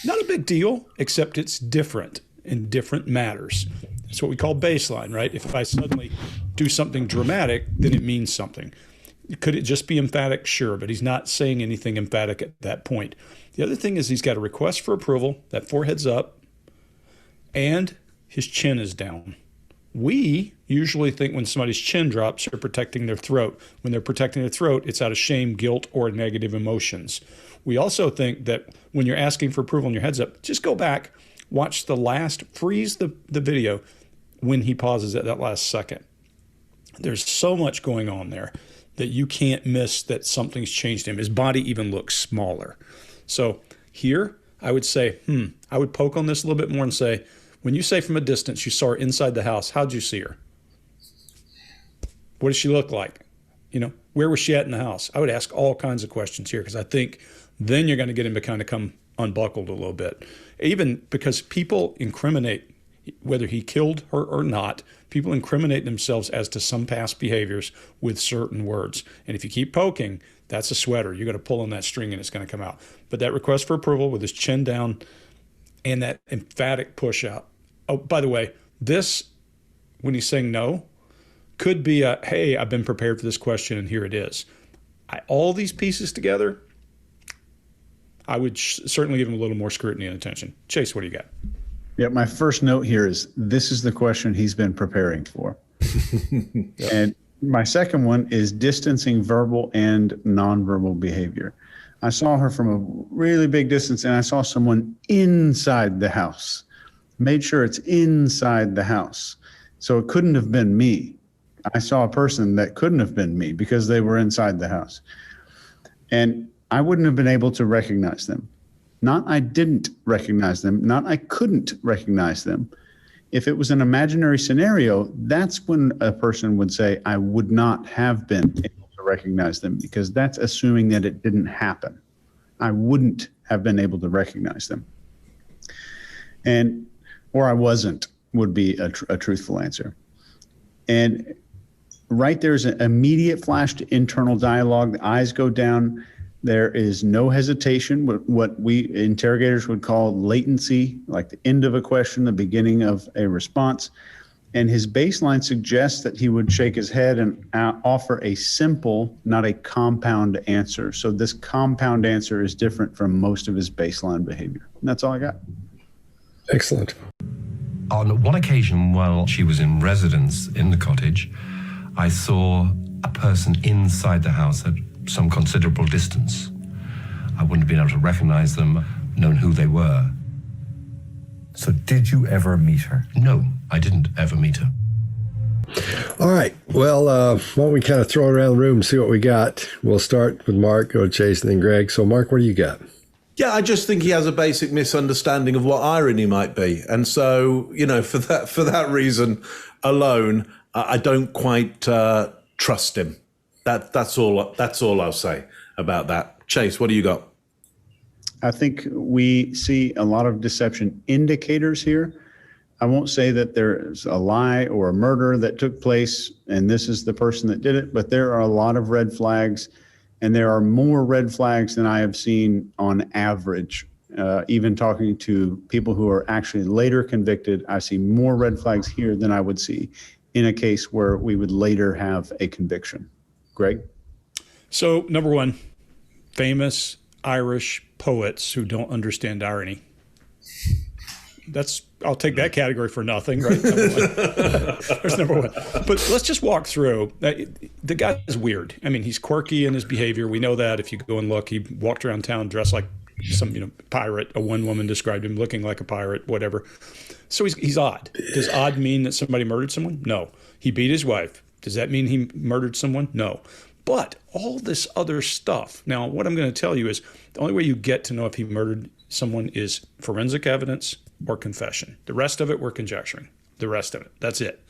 Not a big deal, except it's different in different matters. That's what we call baseline, right? If I suddenly do something dramatic, then it means something. Could it just be emphatic? Sure, but he's not saying anything emphatic at that point. The other thing is he's got a request for approval, that forehead's up, and his chin is down. We usually think when somebody's chin drops, they're protecting their throat. When they're protecting their throat, it's out of shame, guilt, or negative emotions. We also think that when you're asking for approval and your head's up, just go back, watch freeze the video when he pauses at that last second. There's so much going on there that you can't miss that something's changed him. His body even looks smaller. So here, I would say, I would poke on this a little bit more and say, when you say from a distance you saw her inside the house, how'd you see her? What does she look like? Where was she at in the house? I would ask all kinds of questions here because I think then you're going to get him to kind of come unbuckled a little bit. Even because people incriminate, whether he killed her or not, people incriminate themselves as to some past behaviors with certain words. And if you keep poking, that's a sweater. You're going to pull on that string and it's going to come out. But that request for approval with his chin down and that emphatic push out. Oh, by the way, this, when he's saying no, could be a, hey, I've been prepared for this question and here it is. All these pieces together, I would certainly give him a little more scrutiny and attention. Chase, what do you got? Yeah, my first note here is this is the question he's been preparing for. Yep. And my second one is distancing verbal and nonverbal behavior. I saw her from a really big distance and I saw someone inside the house. Made sure it's inside the house. So it couldn't have been me. I saw a person that couldn't have been me because they were inside the house. And I wouldn't have been able to recognize them. Not I didn't recognize them, not I couldn't recognize them. If it was an imaginary scenario, that's when a person would say, I would not have been able to recognize them because that's assuming that it didn't happen. I wouldn't have been able to recognize them. Or I wasn't would be a truthful answer. And right there's an immediate flash to internal dialogue. The eyes go down. There is no hesitation, what we interrogators would call latency, like the end of a question, the beginning of a response. And his baseline suggests that he would shake his head and offer a simple, not a compound answer. So this compound answer is different from most of his baseline behavior. And that's all I got. Excellent. On one occasion, while she was in residence in the cottage, I saw a person inside the house at some considerable distance. I wouldn't have been able to recognize them, known who they were. So did you ever meet her? No, I didn't ever meet her. All right. Well, why don't we kind of throw it around the room and see what we got? We'll start with Mark, go to Chase, and then Greg. So, Mark, what do you got? Yeah, I just think he has a basic misunderstanding of what irony might be. And so, for that reason alone, I don't quite trust him. That's all I'll say about that. Chase, what do you got? I think we see a lot of deception indicators here. I won't say that there's a lie or a murder that took place and this is the person that did it, but there are a lot of red flags. And there are more red flags than I have seen on average. Even talking to people who are actually later convicted, I see more red flags here than I would see in a case where we would later have a conviction. Greg? So, number one, famous Irish poets who don't understand irony. I'll take that category for nothing, right? There's number one. But let's just walk through. The guy is weird. I mean, he's quirky in his behavior. We know that. If you go and look, he walked around town dressed like some, pirate. One woman described him looking like a pirate, whatever. So he's odd. Does odd mean that somebody murdered someone? No. He beat his wife. Does that mean he murdered someone? No. But all this other stuff. Now, what I'm going to tell you is the only way you get to know if he murdered someone is forensic evidence or confession. The rest of it, we're conjecturing. The rest of it. That's it.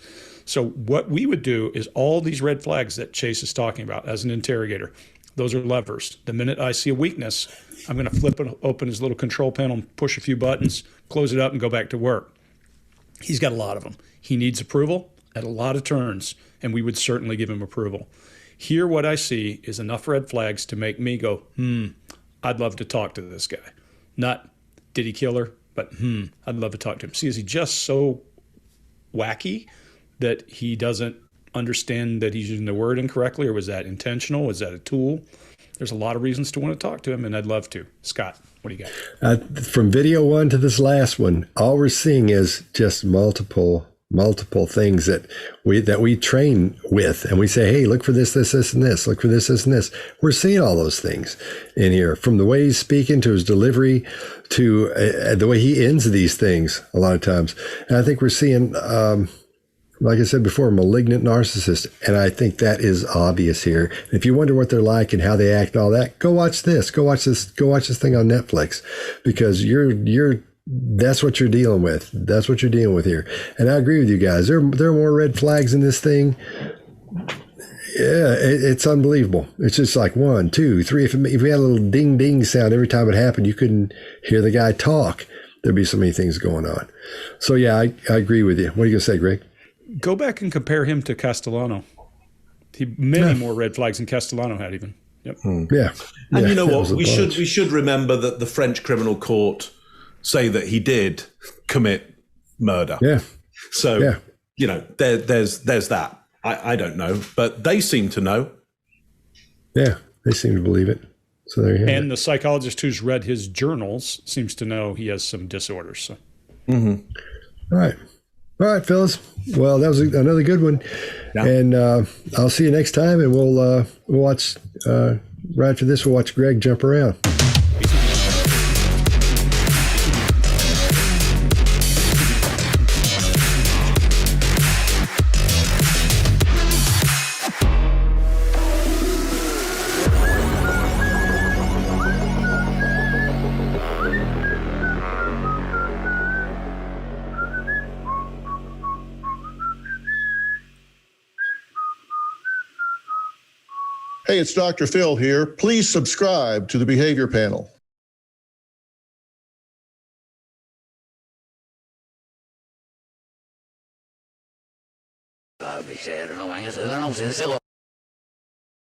So what we would do is all these red flags that Chase is talking about as an interrogator, those are levers. The minute I see a weakness, I'm going to flip it open his little control panel, push a few buttons, close it up, and go back to work. He's got a lot of them. He needs approval at a lot of turns, and we would certainly give him approval. Here, what I see is enough red flags to make me go, I'd love to talk to this guy. Not, did he kill her? But, I'd love to talk to him. See, is he just so wacky that he doesn't understand that he's using the word incorrectly, or was that intentional? Was that a tool? There's a lot of reasons to want to talk to him, and I'd love to. Scott, what do you got? From video one to this last one, all we're seeing is just multiple things that we train with, and we say, hey, look for this, and this, look for this, and this. We're seeing all those things in here, from the way he's speaking to his delivery to the way he ends these things a lot of times. And I think we're seeing, like I said before, a malignant narcissist, and I think that is obvious here. If you wonder what they're like and how they act and all that, go watch this. Go watch this thing on Netflix, because that's what you're dealing with. That's what you're dealing with here. And I agree with you guys. There are more red flags in this thing. Yeah, it's unbelievable. It's just like 1, 2, 3. If we had a little ding ding sound every time it happened, you couldn't hear the guy talk. There'd be so many things going on. So yeah, I agree with you. What are you gonna say, Greg? Go back and compare him to Castellano. Many more red flags than Castellano had even. Yep. Yeah. And you know what? We bunch. should remember that the French criminal court say that he did commit murder. Yeah. So, there's that. I don't know, but they seem to know. Yeah, they seem to believe it. So there you have And the psychologist who's read his journals seems to know he has some disorders. So. All right, fellas. Well, that was another good one. Yeah. And I'll see you next time, and we'll watch, right after this, we'll watch Greg jump around. Hey, it's Dr. Phil here. Please subscribe to the Behavior Panel.